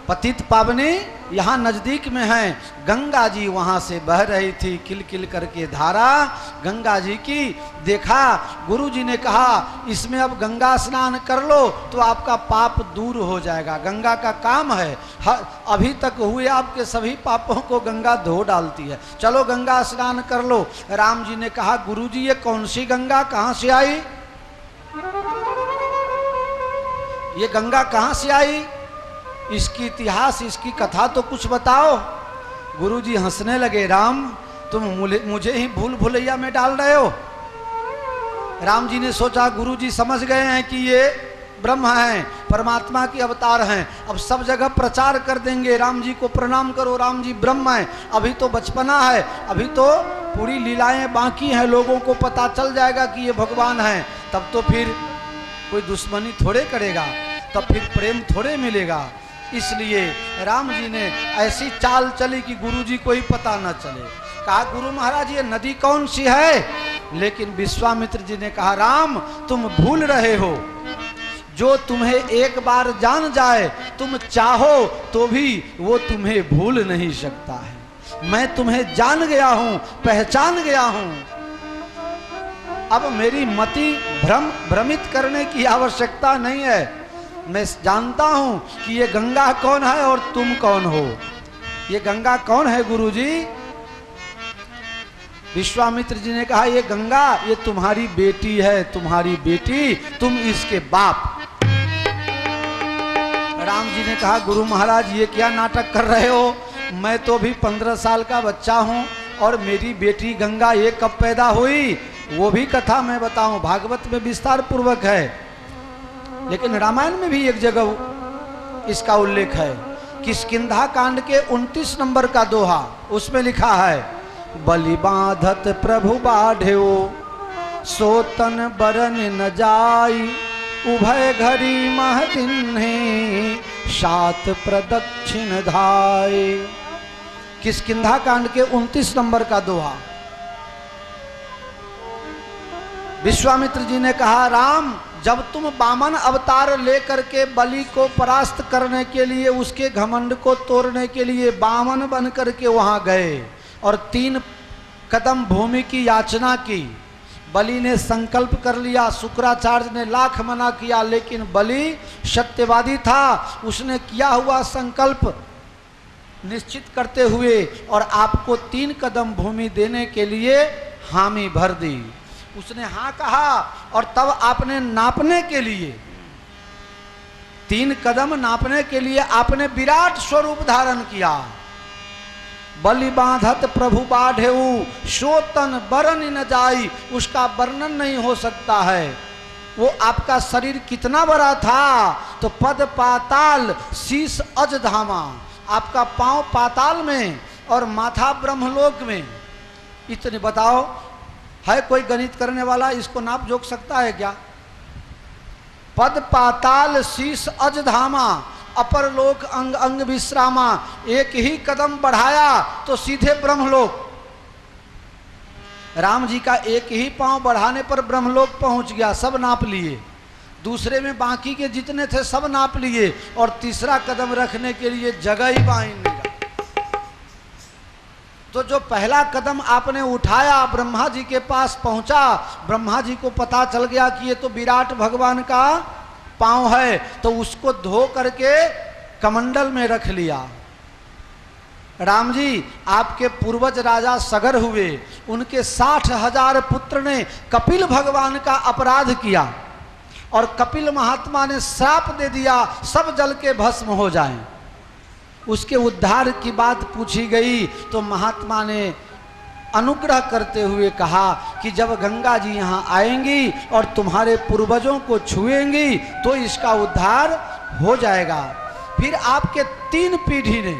पतित पावनी यहाँ नजदीक में है। गंगा जी वहां से बह रही थी, किलकिल करके धारा गंगा जी की। देखा, गुरु जी ने कहा इसमें अब गंगा स्नान कर लो तो आपका पाप दूर हो जाएगा। गंगा का काम है, अभी तक हुए आपके सभी पापों को गंगा धो डालती है, चलो गंगा स्नान कर लो। राम जी ने कहा, गुरु जी ये कौन सी गंगा कहां से आई? ये गंगा कहां से आई? इसकी इतिहास, इसकी कथा तो कुछ बताओ। गुरुजी हंसने लगे, राम तुम मुझे ही भूल भुलैया में डाल रहे हो। राम जी ने सोचा गुरुजी समझ गए हैं कि ये ब्रह्म हैं, परमात्मा के अवतार हैं, अब सब जगह प्रचार कर देंगे, राम जी को प्रणाम करो, राम जी ब्रह्म हैं। अभी तो बचपना है, अभी तो पूरी लीलाएं बाकी हैं, लोगों को पता चल जाएगा कि ये भगवान हैं, तब तो फिर कोई दुश्मनी थोड़े करेगा, तब फिर प्रेम थोड़े मिलेगा। इसलिए राम जी ने ऐसी चाल चली कि गुरु जी को ही पता न चले। कहा, गुरु महाराज ये नदी कौन सी है? लेकिन विश्वामित्र जी ने कहा, राम तुम भूल रहे हो, जो तुम्हें एक बार जान जाए, तुम चाहो तो भी वो तुम्हें भूल नहीं सकता है। मैं तुम्हें जान गया हूं, पहचान गया हूं। अब मेरी मति भ्रमित करने की आवश्यकता नहीं है। मैं जानता हूं कि ये गंगा कौन है और तुम कौन हो। ये गंगा कौन है गुरुजी? विश्वामित्र जी ने कहा, ये गंगा ये तुम्हारी बेटी है, तुम्हारी बेटी, तुम इसके बाप। राम जी ने कहा, गुरु महाराज ये क्या नाटक कर रहे हो? मैं तो भी 15 साल का बच्चा हूं और मेरी बेटी गंगा ये कब पैदा हुई? वो भी कथा मैं बताऊं, भागवत में विस्तार पूर्वक है, लेकिन रामायण में भी एक जगह इसका उल्लेख है। किष्किंधा कांड के 29 नंबर का दोहा, उसमें लिखा है, बलि बांधत प्रभु बाढ़ो सोतन बरन न जाई, उभय घरी मह दिन्हे, सात प्रदक्षिण धाये। किष्किंधा कांड के 29 नंबर का दोहा। विश्वामित्र जी ने कहा, राम जब तुम वामन अवतार लेकर के बलि को परास्त करने के लिए, उसके घमंड को तोड़ने के लिए वामन बन करके वहां गए और 3 कदम भूमि की याचना की, बलि ने संकल्प कर लिया। शुक्राचार्य ने लाख मना किया, लेकिन बलि सत्यवादी था। उसने किया हुआ संकल्प निश्चित करते हुए और आपको 3 कदम भूमि देने के लिए हामी भर दी। उसने हाँ कहा और तब आपने नापने के लिए 3 कदम नापने के लिए आपने विराट स्वरूप धारण किया। बलि बांधत प्रभु बाढ़ेऊ, सोतन बरन न जाई, उसका वर्णन नहीं हो सकता है। वो आपका शरीर कितना बड़ा था, तो पद पाताल शीश अज धामा, आपका पांव पाताल में और माथा ब्रह्मलोक में। इतने बताओ, है कोई गणित करने वाला इसको नाप जोक सकता है क्या? पद पाताल शीश अज धामा, अपर लोक अंग अंग विश्रामा। एक ही कदम बढ़ाया तो सीधे ब्रह्मलोक। राम जी का एक ही पांव बढ़ाने पर ब्रह्मलोक पहुंच गया, सब नाप लिए। दूसरे में बाकी के जितने थे सब नाप लिए और तीसरा कदम रखने के लिए जगह ही बाहीं नहीं रहा। तो जो पहला कदम आपने उठाया, ब्रह्मा जी के पास पहुंचा, ब्रह्मा जी को पता चल गया कि ये तो विराट भगवान का पांव है, तो उसको धो करके कमंडल में रख लिया। राम जी, आपके पूर्वज राजा सगर हुए, उनके 60,000 पुत्र ने कपिल भगवान का अपराध किया और कपिल महात्मा ने श्राप दे दिया सब जल के भस्म हो जाएं। उसके उद्धार की बात पूछी गई तो महात्मा ने अनुग्रह करते हुए कहा कि जब गंगा जी यहाँ आएंगी और तुम्हारे पूर्वजों को छुएंगी तो इसका उद्धार हो जाएगा। फिर आपके 3 पीढ़ी ने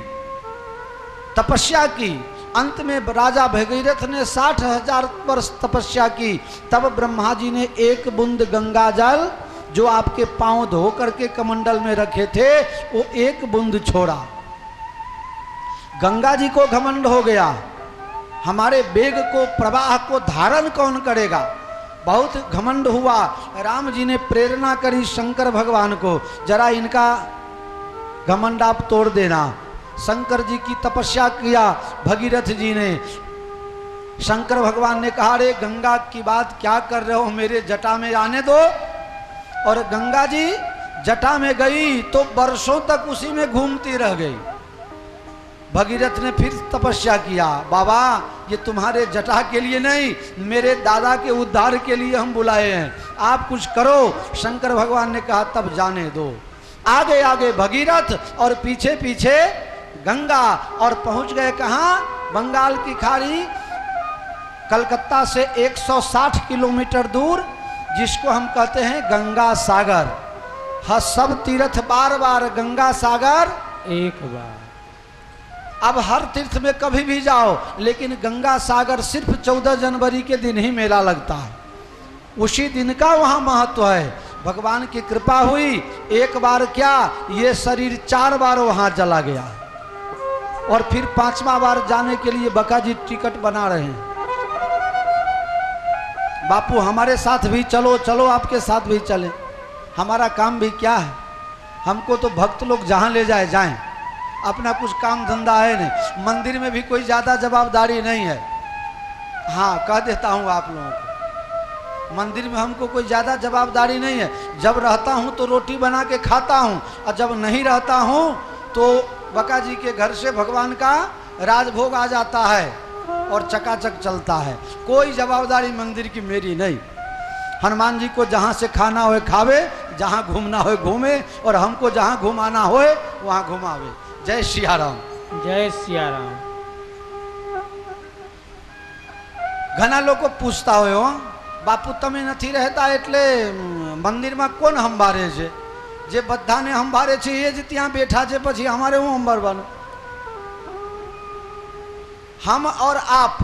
तपस्या की। अंत में राजा भगीरथ ने 60,000 वर्ष तपस्या की। तब ब्रह्मा जी ने 1 बूंद गंगा जल जो आपके पांव धो करके कमंडल में रखे थे, वो 1 बूंद छोड़ा। गंगा जी को घमंड हो गया, हमारे वेग को प्रवाह को धारण कौन करेगा, बहुत घमंड हुआ। राम जी ने प्रेरणा करी शंकर भगवान को, जरा इनका घमंड आप तोड़ देना। शंकर जी की तपस्या किया भगीरथ जी ने। शंकर भगवान ने कहा, रे गंगा की बात क्या कर रहे हो, मेरे जटा में आने दो। और गंगा जी जटा में गई तो वर्षों तक उसी में घूमती रह गई। भगीरथ ने फिर तपस्या किया, बाबा ये तुम्हारे जटा के लिए नहीं, मेरे दादा के उद्धार के लिए हम बुलाए हैं, आप कुछ करो। शंकर भगवान ने कहा, तब जाने दो। आगे आगे भगीरथ और पीछे पीछे गंगा, और पहुंच गए कहाँ? बंगाल की खाड़ी, कलकत्ता से 160 किलोमीटर दूर, जिसको हम कहते हैं गंगा सागर। हाँ, सब तीर्थ बार बार, गंगा सागर एक बार। अब हर तीर्थ में कभी भी जाओ, लेकिन गंगा सागर सिर्फ 14 जनवरी के दिन ही मेला लगता है, उसी दिन का वहाँ महत्व है। भगवान की कृपा हुई, एक बार क्या, ये शरीर 4 बार वहाँ चला गया और फिर 5वां बार जाने के लिए बकाजी टिकट बना रहे हैं। बापू हमारे साथ भी चलो, चलो आपके साथ भी चले, हमारा काम भी क्या है, हमको तो भक्त लोग जहाँ ले जाए जाएं, अपना कुछ काम धंधा है नहीं। मंदिर में भी कोई ज़्यादा जवाबदारी नहीं है। हाँ, कह देता हूँ आप लोगों को, मंदिर में हमको कोई ज़्यादा जवाबदारी नहीं है। जब रहता हूँ तो रोटी बना के खाता हूँ, और जब नहीं रहता हूँ तो बकाजी के घर से भगवान का राजभोग आ जाता है और चकाचक चलता है। कोई जवाबदारी मंदिर की मेरी नहीं। हनुमान जी को जहाँ से खाना होए खावे, जहाँ घूमना होए घूमे, और हमको जहाँ घुमाना होए वहाँ घुमावे। जय सिया राम। जय सिया राम। घना लोग पूछता हो, बापू तमे नहीं रहता एटले मंदिर में कोण हंबारे छे, जे बधा ने हंबारे छे ये ज त्यां बैठा छे, पछी हमारे हूँ हंबारवानुं। हम और आप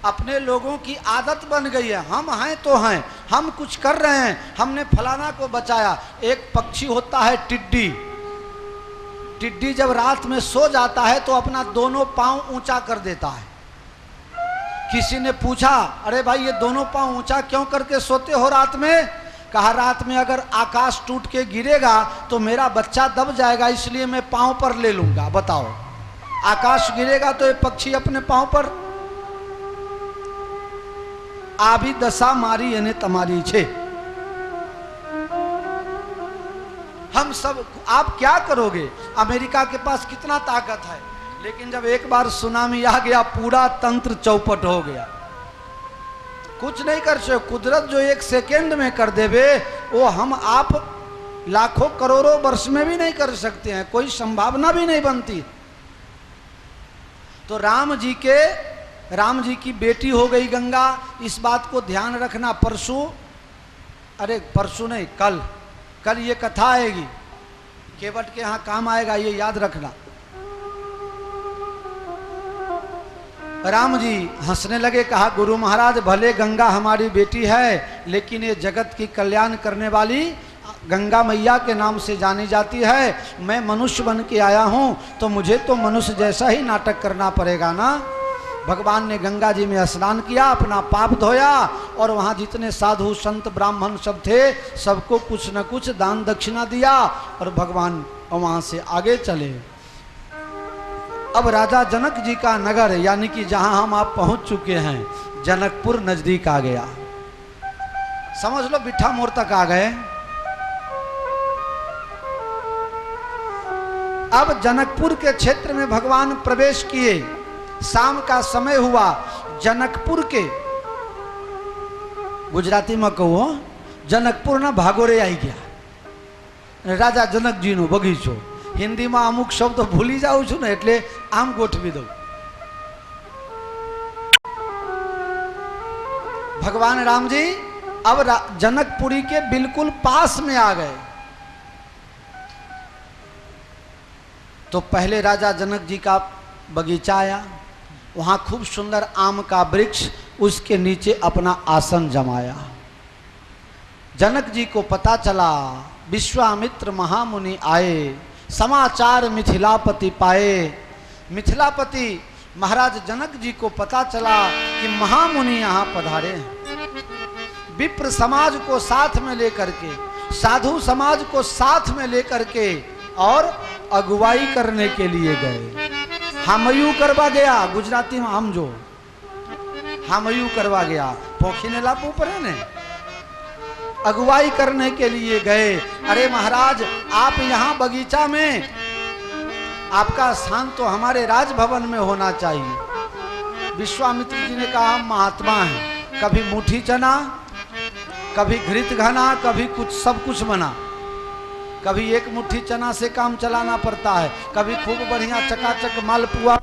अपने लोगों की आदत बन गई है, हम हैं तो हैं, हम कुछ कर रहे हैं, हमने फलाना को बचाया। एक पक्षी होता है टिड्डी, टिड्डी जब रात में सो जाता है तो अपना दोनों पांव ऊंचा कर देता है। किसी ने पूछा, अरे भाई ये दोनों पांव ऊंचा क्यों करके सोते हो रात में? कहा, रात में अगर आकाश टूट के गिरेगा तो मेरा बच्चा दब जाएगा, इसलिए मैं पांव पर ले लूंगा। बताओ, आकाश गिरेगा तो ये पक्षी अपने पांव पर। आभी दशा मारी यानी तमारी छे। हम सब, आप क्या करोगे? अमेरिका के पास कितना ताकत है, लेकिन जब एक बार सुनामी आ गया पूरा तंत्र चौपट हो गया। कुछ नहीं कर सकते। कुदरत जो एक सेकेंड में कर देवे वो हम आप लाखों करोड़ों वर्ष में भी नहीं कर सकते हैं, कोई संभावना भी नहीं बनती। तो राम जी की बेटी हो गई गंगा, इस बात को ध्यान रखना। परसों नहीं, कल ये कथा आएगी, केवट के यहाँ काम आएगा, ये याद रखना। राम जी हंसने लगे, कहा, गुरु महाराज भले गंगा हमारी बेटी है, लेकिन ये जगत की कल्याण करने वाली गंगा मैया के नाम से जानी जाती है। मैं मनुष्य बन के आया हूँ तो मुझे तो मनुष्य जैसा ही नाटक करना पड़ेगा ना। भगवान ने गंगा जी में स्नान किया, अपना पाप धोया, और वहाँ जितने साधु संत ब्राह्मण सब थे सबको कुछ न कुछ दान दक्षिणा दिया, और भगवान वहाँ से आगे चले। अब राजा जनक जी का नगर, यानी कि जहाँ हम आप पहुँच चुके हैं, जनकपुर नजदीक आ गया। समझ लो बिठा मोड़ तक आ गए। अब जनकपुर के क्षेत्र में भगवान प्रवेश किए। शाम का समय हुआ। जनकपुर के, गुजराती में कहो, जनकपुर ना भागोरे आई गया राजा जनक जी नो बगीचो। हिंदी में अमुक शब्द तो भूली जाऊं छू ने, एटले आम गोठवी दઉં। भगवान राम जी अब जनकपुरी के बिल्कुल पास में आ गए। तो पहले राजा जनक जी का बगीचा आया, वहाँ खूब सुंदर आम का वृक्ष, उसके नीचे अपना आसन जमाया। जनक जी को पता चला विश्वामित्र महामुनि आए, समाचार मिथिलापति पाए। मिथिलापति महाराज जनक जी को पता चला कि महामुनि यहाँ पधारे हैं। विप्र समाज को साथ में लेकर के, साधु समाज को साथ में लेकर के, और अगुवाई करने के लिए गए। हमयू करवा गया, गुजराती में हम जो हमयू करवा गया, पोखी ने लापू पर ने अगुवाई करने के लिए गए। अरे महाराज, आप यहाँ बगीचा में, आपका स्थान तो हमारे राजभवन में होना चाहिए। विश्वामित्र जी ने कहा, हम महात्मा हैं, कभी मुट्ठी चना, कभी घृत घना, कभी कुछ, सब कुछ बना। कभी एक मुट्ठी चना से काम चलाना पड़ता है, कभी खूब बढ़िया चकाचक मालपुआ।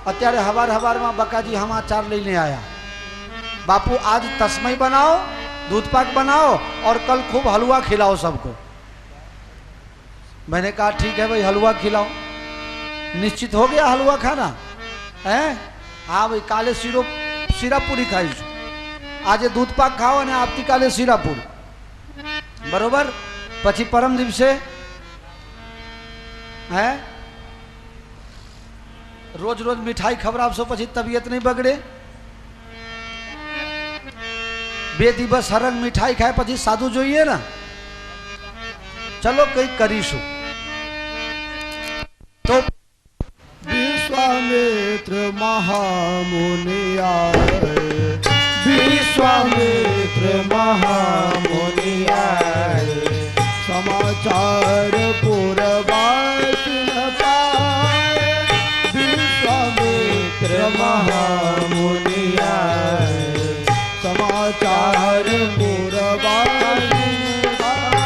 अत्यारे हवार में बकाजी समाचार लेने आया, बापू आज तस्मई बनाओ, दूध पाक बनाओ, और कल खूब हलवा खिलाओ सबको। मैंने कहा ठीक है भाई, हलवा खिलाओ। निश्चित हो गया हलवा खाना है। हाँ भाई, काले सीरा पूरी खाई, आज दूध पाक खाओ ने आपकी काले सीरा पूरी बरोबर। पची परम दिवसे है, रोज रोज मिठाई खवरावशो पछी तबियत नहीं बगड़े। बे दिवस हरंग मिठाई खाए पछी साधु जोईए ना। चलो कई करीशु। तो विश्वामित्र महामुनि आए, विश्वामित्र महामुनि आए, समाचार पुरवासी न पाए। विश्वामित्र महामुनि आए, समाचार पुरवासी न पाए।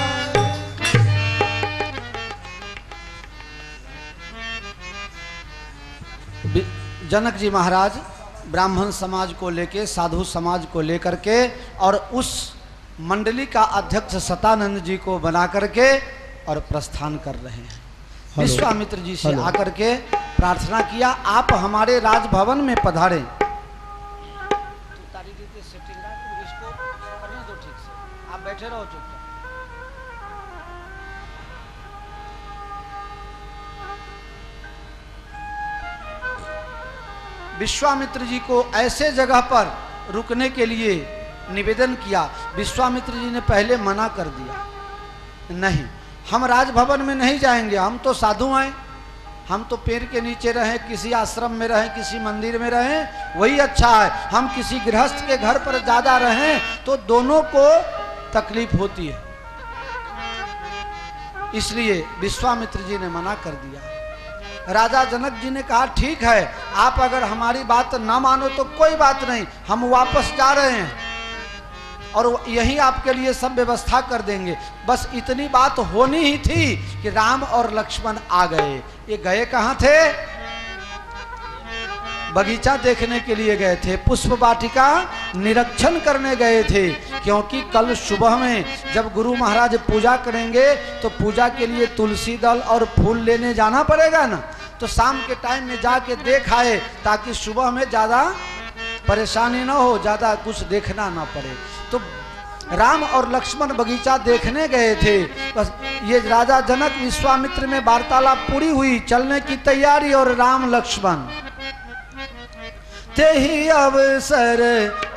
जनक जी महाराज ब्राह्मण समाज को लेके, साधु समाज को लेकर के, और उस मंडली का अध्यक्ष सतानंद जी को बना करके और प्रस्थान कर रहे हैं। विश्वामित्र जी से आकर के प्रार्थना किया, आप हमारे राजभवन में पधारें। बैठे रहो चुपचाप। विश्वामित्र जी को ऐसे जगह पर रुकने के लिए निवेदन किया। विश्वामित्र जी ने पहले मना कर दिया, नहीं, हम राजभवन में नहीं जाएंगे, हम तो साधु हैं, हम तो पेड़ के नीचे रहें, किसी आश्रम में रहें, किसी मंदिर में रहें, वही अच्छा है। हम किसी गृहस्थ के घर पर ज्यादा रहें तो दोनों को तकलीफ होती है। इसलिए विश्वामित्र जी ने मना कर दिया। राजा जनक जी ने कहा, ठीक है, आप अगर हमारी बात ना मानो तो कोई बात नहीं, हम वापस जा रहे हैं और यही आपके लिए सब व्यवस्था कर देंगे। बस इतनी बात होनी ही थी कि राम और लक्ष्मण आ गए। ये गए कहाँ थे? बगीचा देखने के लिए गए थे, पुष्प वाटिका निरीक्षण करने गए थे, क्योंकि कल सुबह में जब गुरु महाराज पूजा करेंगे तो पूजा के लिए तुलसी दल और फूल लेने जाना पड़ेगा ना, तो शाम के टाइम में जाके देख आए ताकि सुबह में ज्यादा परेशानी ना हो, ज्यादा कुछ देखना ना पड़े। तो राम और लक्ष्मण बगीचा देखने गए थे। बस ये राजा जनक विश्वामित्र में वार्तालाप पूरी हुई, चलने की तैयारी, और राम लक्ष्मण ते ही अवसर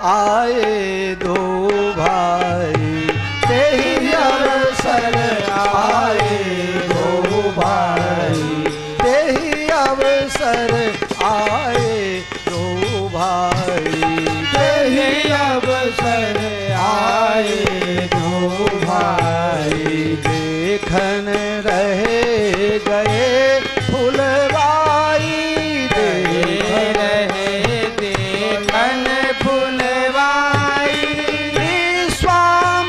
आए दो भाई, ते ही अवसर आए दो भाई, ते ही अवसर आए दो भाई, ते ही अवसर आए दो भाई, देखन रहे गए फुलवाई, देख रहे देखन फुलवाई, विश्वामित्र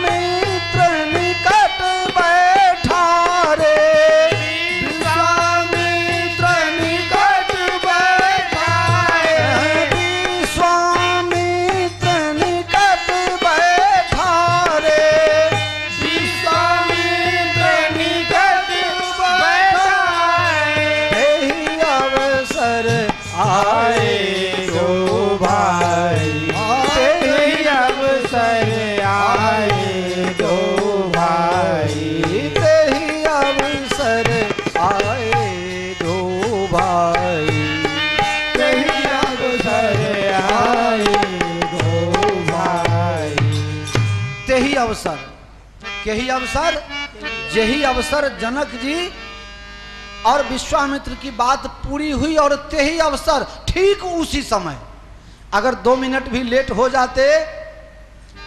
निकट बैठा रे, विश्वामित्र निकट बैठा रे, विश्वामित्र निकट बैठा रे, विश्वामित्र निकट बैठा रे, तेहि अवसर आए दो भाई, तेहि अवसर आए दो भाई, तेहि अवसर आए दो भाई, तेहि अवसर आए दो भाई। तेहि अवसर, केही अवसर, जेही अवसर जनक जी और विश्वामित्र की बात पूरी हुई, और तेही अवसर ठीक उसी समय, अगर 2 मिनट भी लेट हो जाते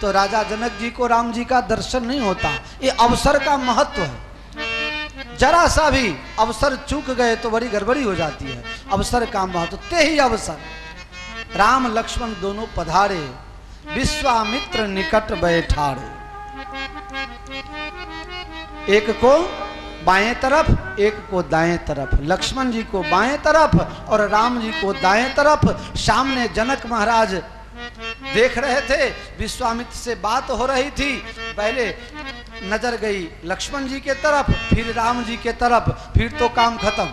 तो राजा जनक जी को राम जी का दर्शन नहीं होता। ये अवसर का महत्व है, जरा सा भी अवसर चूक गए तो बड़ी गड़बड़ी हो जाती है। अवसर का महत्व, तेही अवसर राम लक्ष्मण दोनों पधारे, विश्वामित्र निकट बैठारे, एक को बाएं तरफ, एक को दाएं तरफ, लक्ष्मण जी को बाएं तरफ और राम जी को दाएं तरफ। सामने जनक महाराज देख रहे थे, विश्वामित्र से बात हो रही थी, पहले नजर गई लक्ष्मण जी के तरफ, फिर राम जी के तरफ, फिर तो काम खत्म।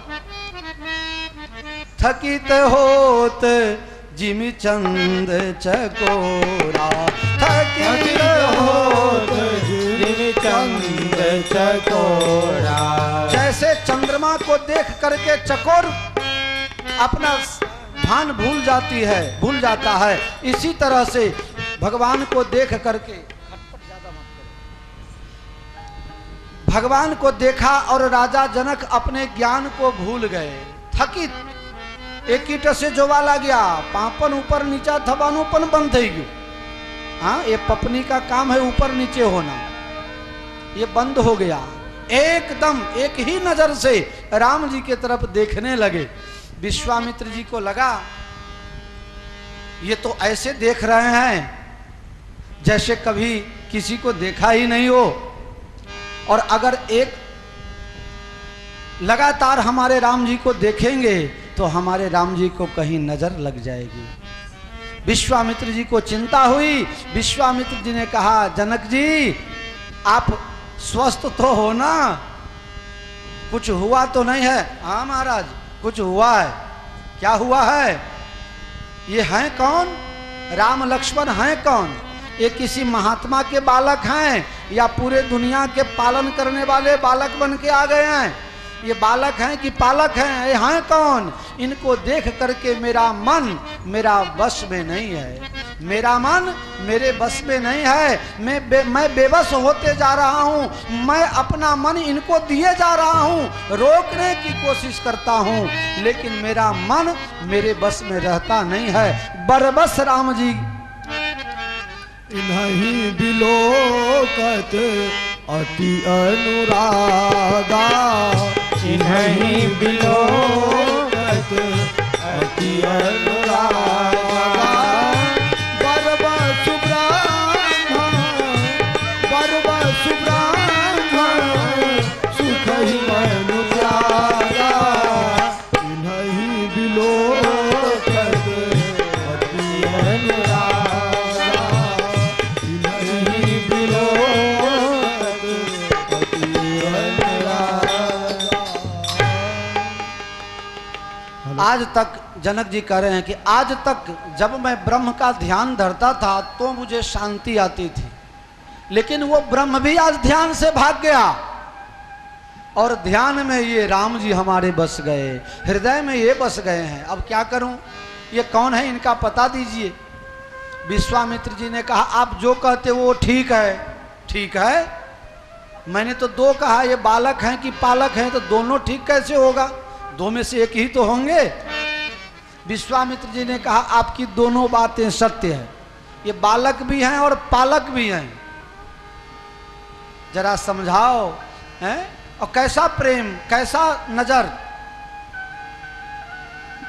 थकित होत जिमि चंद चकोरा, थकित होत जिमि चंद चकोरा, जैसे चंद्रमा को देख करके चकोर अपना भान भूल जाती है, भूल जाता है, इसी तरह से भगवान को देख करके, भगवान को देखा और राजा जनक अपने ज्ञान को भूल गए। थकित, एक कीट से जोवा ला गया, पापन ऊपर नीचा थबानुपन बंद थी गयो। हाँ, ये पपनी का काम है ऊपर नीचे होना, ये बंद हो गया। एकदम एक ही नजर से राम जी के तरफ देखने लगे। विश्वामित्र जी को लगा ये तो ऐसे देख रहे हैं जैसे कभी किसी को देखा ही नहीं हो, और अगर एक लगातार हमारे राम जी को देखेंगे तो हमारे राम जी को कहीं नजर लग जाएगी। विश्वामित्र जी को चिंता हुई। विश्वामित्र जी ने कहा, जनक जी आप स्वस्थ तो हो ना, कुछ हुआ तो नहीं है? हाँ महाराज, कुछ हुआ है। क्या हुआ है? ये हैं कौन? राम लक्ष्मण हैं कौन? ये किसी महात्मा के बालक हैं या पूरे दुनिया के पालन करने वाले बालक बन के आ गए हैं? ये बालक हैं कि पालक हैं? ये हैं कौन? इनको देख करके मेरा मन मेरा बस में नहीं है, मेरा मन मेरे बस में नहीं है। मैं बेबस होते जा रहा हूँ। मैं अपना मन इनको दिए जा रहा हूँ, रोकने की कोशिश करता हूँ, लेकिन मेरा मन मेरे बस में रहता नहीं है। बरबस राम जी इन्हीं बिलोकत अति अनुरागा, इन्हीं बिलोकत अति अनुरागा। बरबस ब्राह्मण सुख ही मनु त्यागा, इन्हीं बिलोकत अति अनुरागा, इन्हीं बिलोकत अति अनुरागा। आज तक जनक जी कह रहे हैं कि आज तक जब मैं ब्रह्म का ध्यान धरता था तो मुझे शांति आती थी, लेकिन वो ब्रह्म भी आज ध्यान से भाग गया और ध्यान में ये राम जी हमारे बस गए, हृदय में ये बस गए हैं। अब क्या करूं? ये कौन है, इनका पता दीजिए। विश्वामित्र जी ने कहा आप जो कहते वो ठीक है। ठीक है, मैंने तो दो कहा, ये बालक हैं कि पालक हैं, तो दोनों ठीक कैसे होगा? दो में से एक ही तो होंगे। विश्वामित्र जी ने कहा आपकी दोनों बातें सत्य है, ये बालक भी हैं और पालक भी हैं, जरा समझाओ हैं? और कैसा प्रेम, कैसा नजर,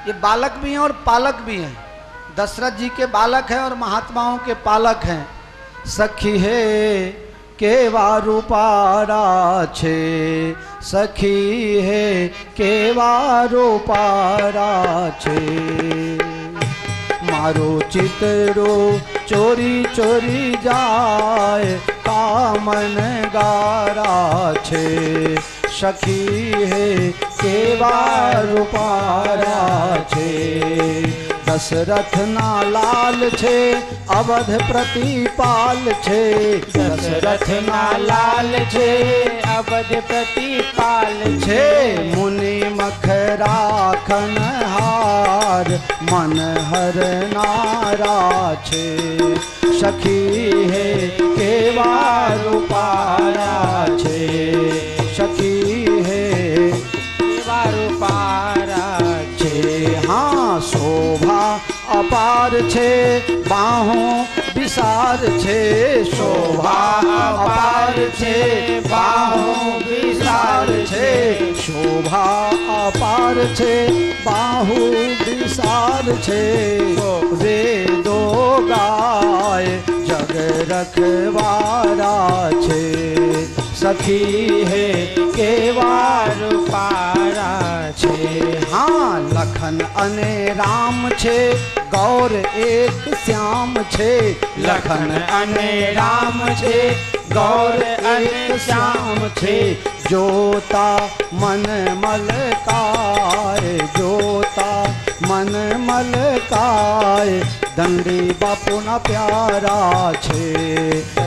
ये बालक भी हैं और पालक भी हैं। दशरथ जी के बालक हैं और महात्माओं के पालक हैं। सखी है केवा रूपारा छे, सखी है केवा रूपारा छे, मारो चितरो चोरी चोरी जाए कामन गारा छे, सखी है केवा रूपारा छे। दशरथ ना लाल छे अवध प्रतिपाल छे, दशरथ ना लाल छे अवध प्रतिपाल छे। मुनि मखरा खनहार मन हर नारा छे, सखी है केवा रूपारा छे, सखी है केवा रूपारा छे। हाँ शोभा अपार छे बाहों विसार छे, शोभा अपार छे बाहों विसार छे, शोभा अपार छे बाहु विसार छे। वेदो गाय जग रखवारा छे, सखी है केवा रूपारा छे। हाँ लखन अने राम छे गौर एक श्याम छे, लखन अने राम छे गौर एक श्याम छे। जोता मन मलकाय, जोता मन मलकाय, दंडी बापू ना प्यारा छे,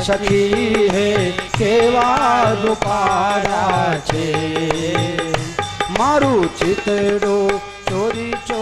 सखी है केवा रूपारा छे। मारू चितरो चोरी चोरी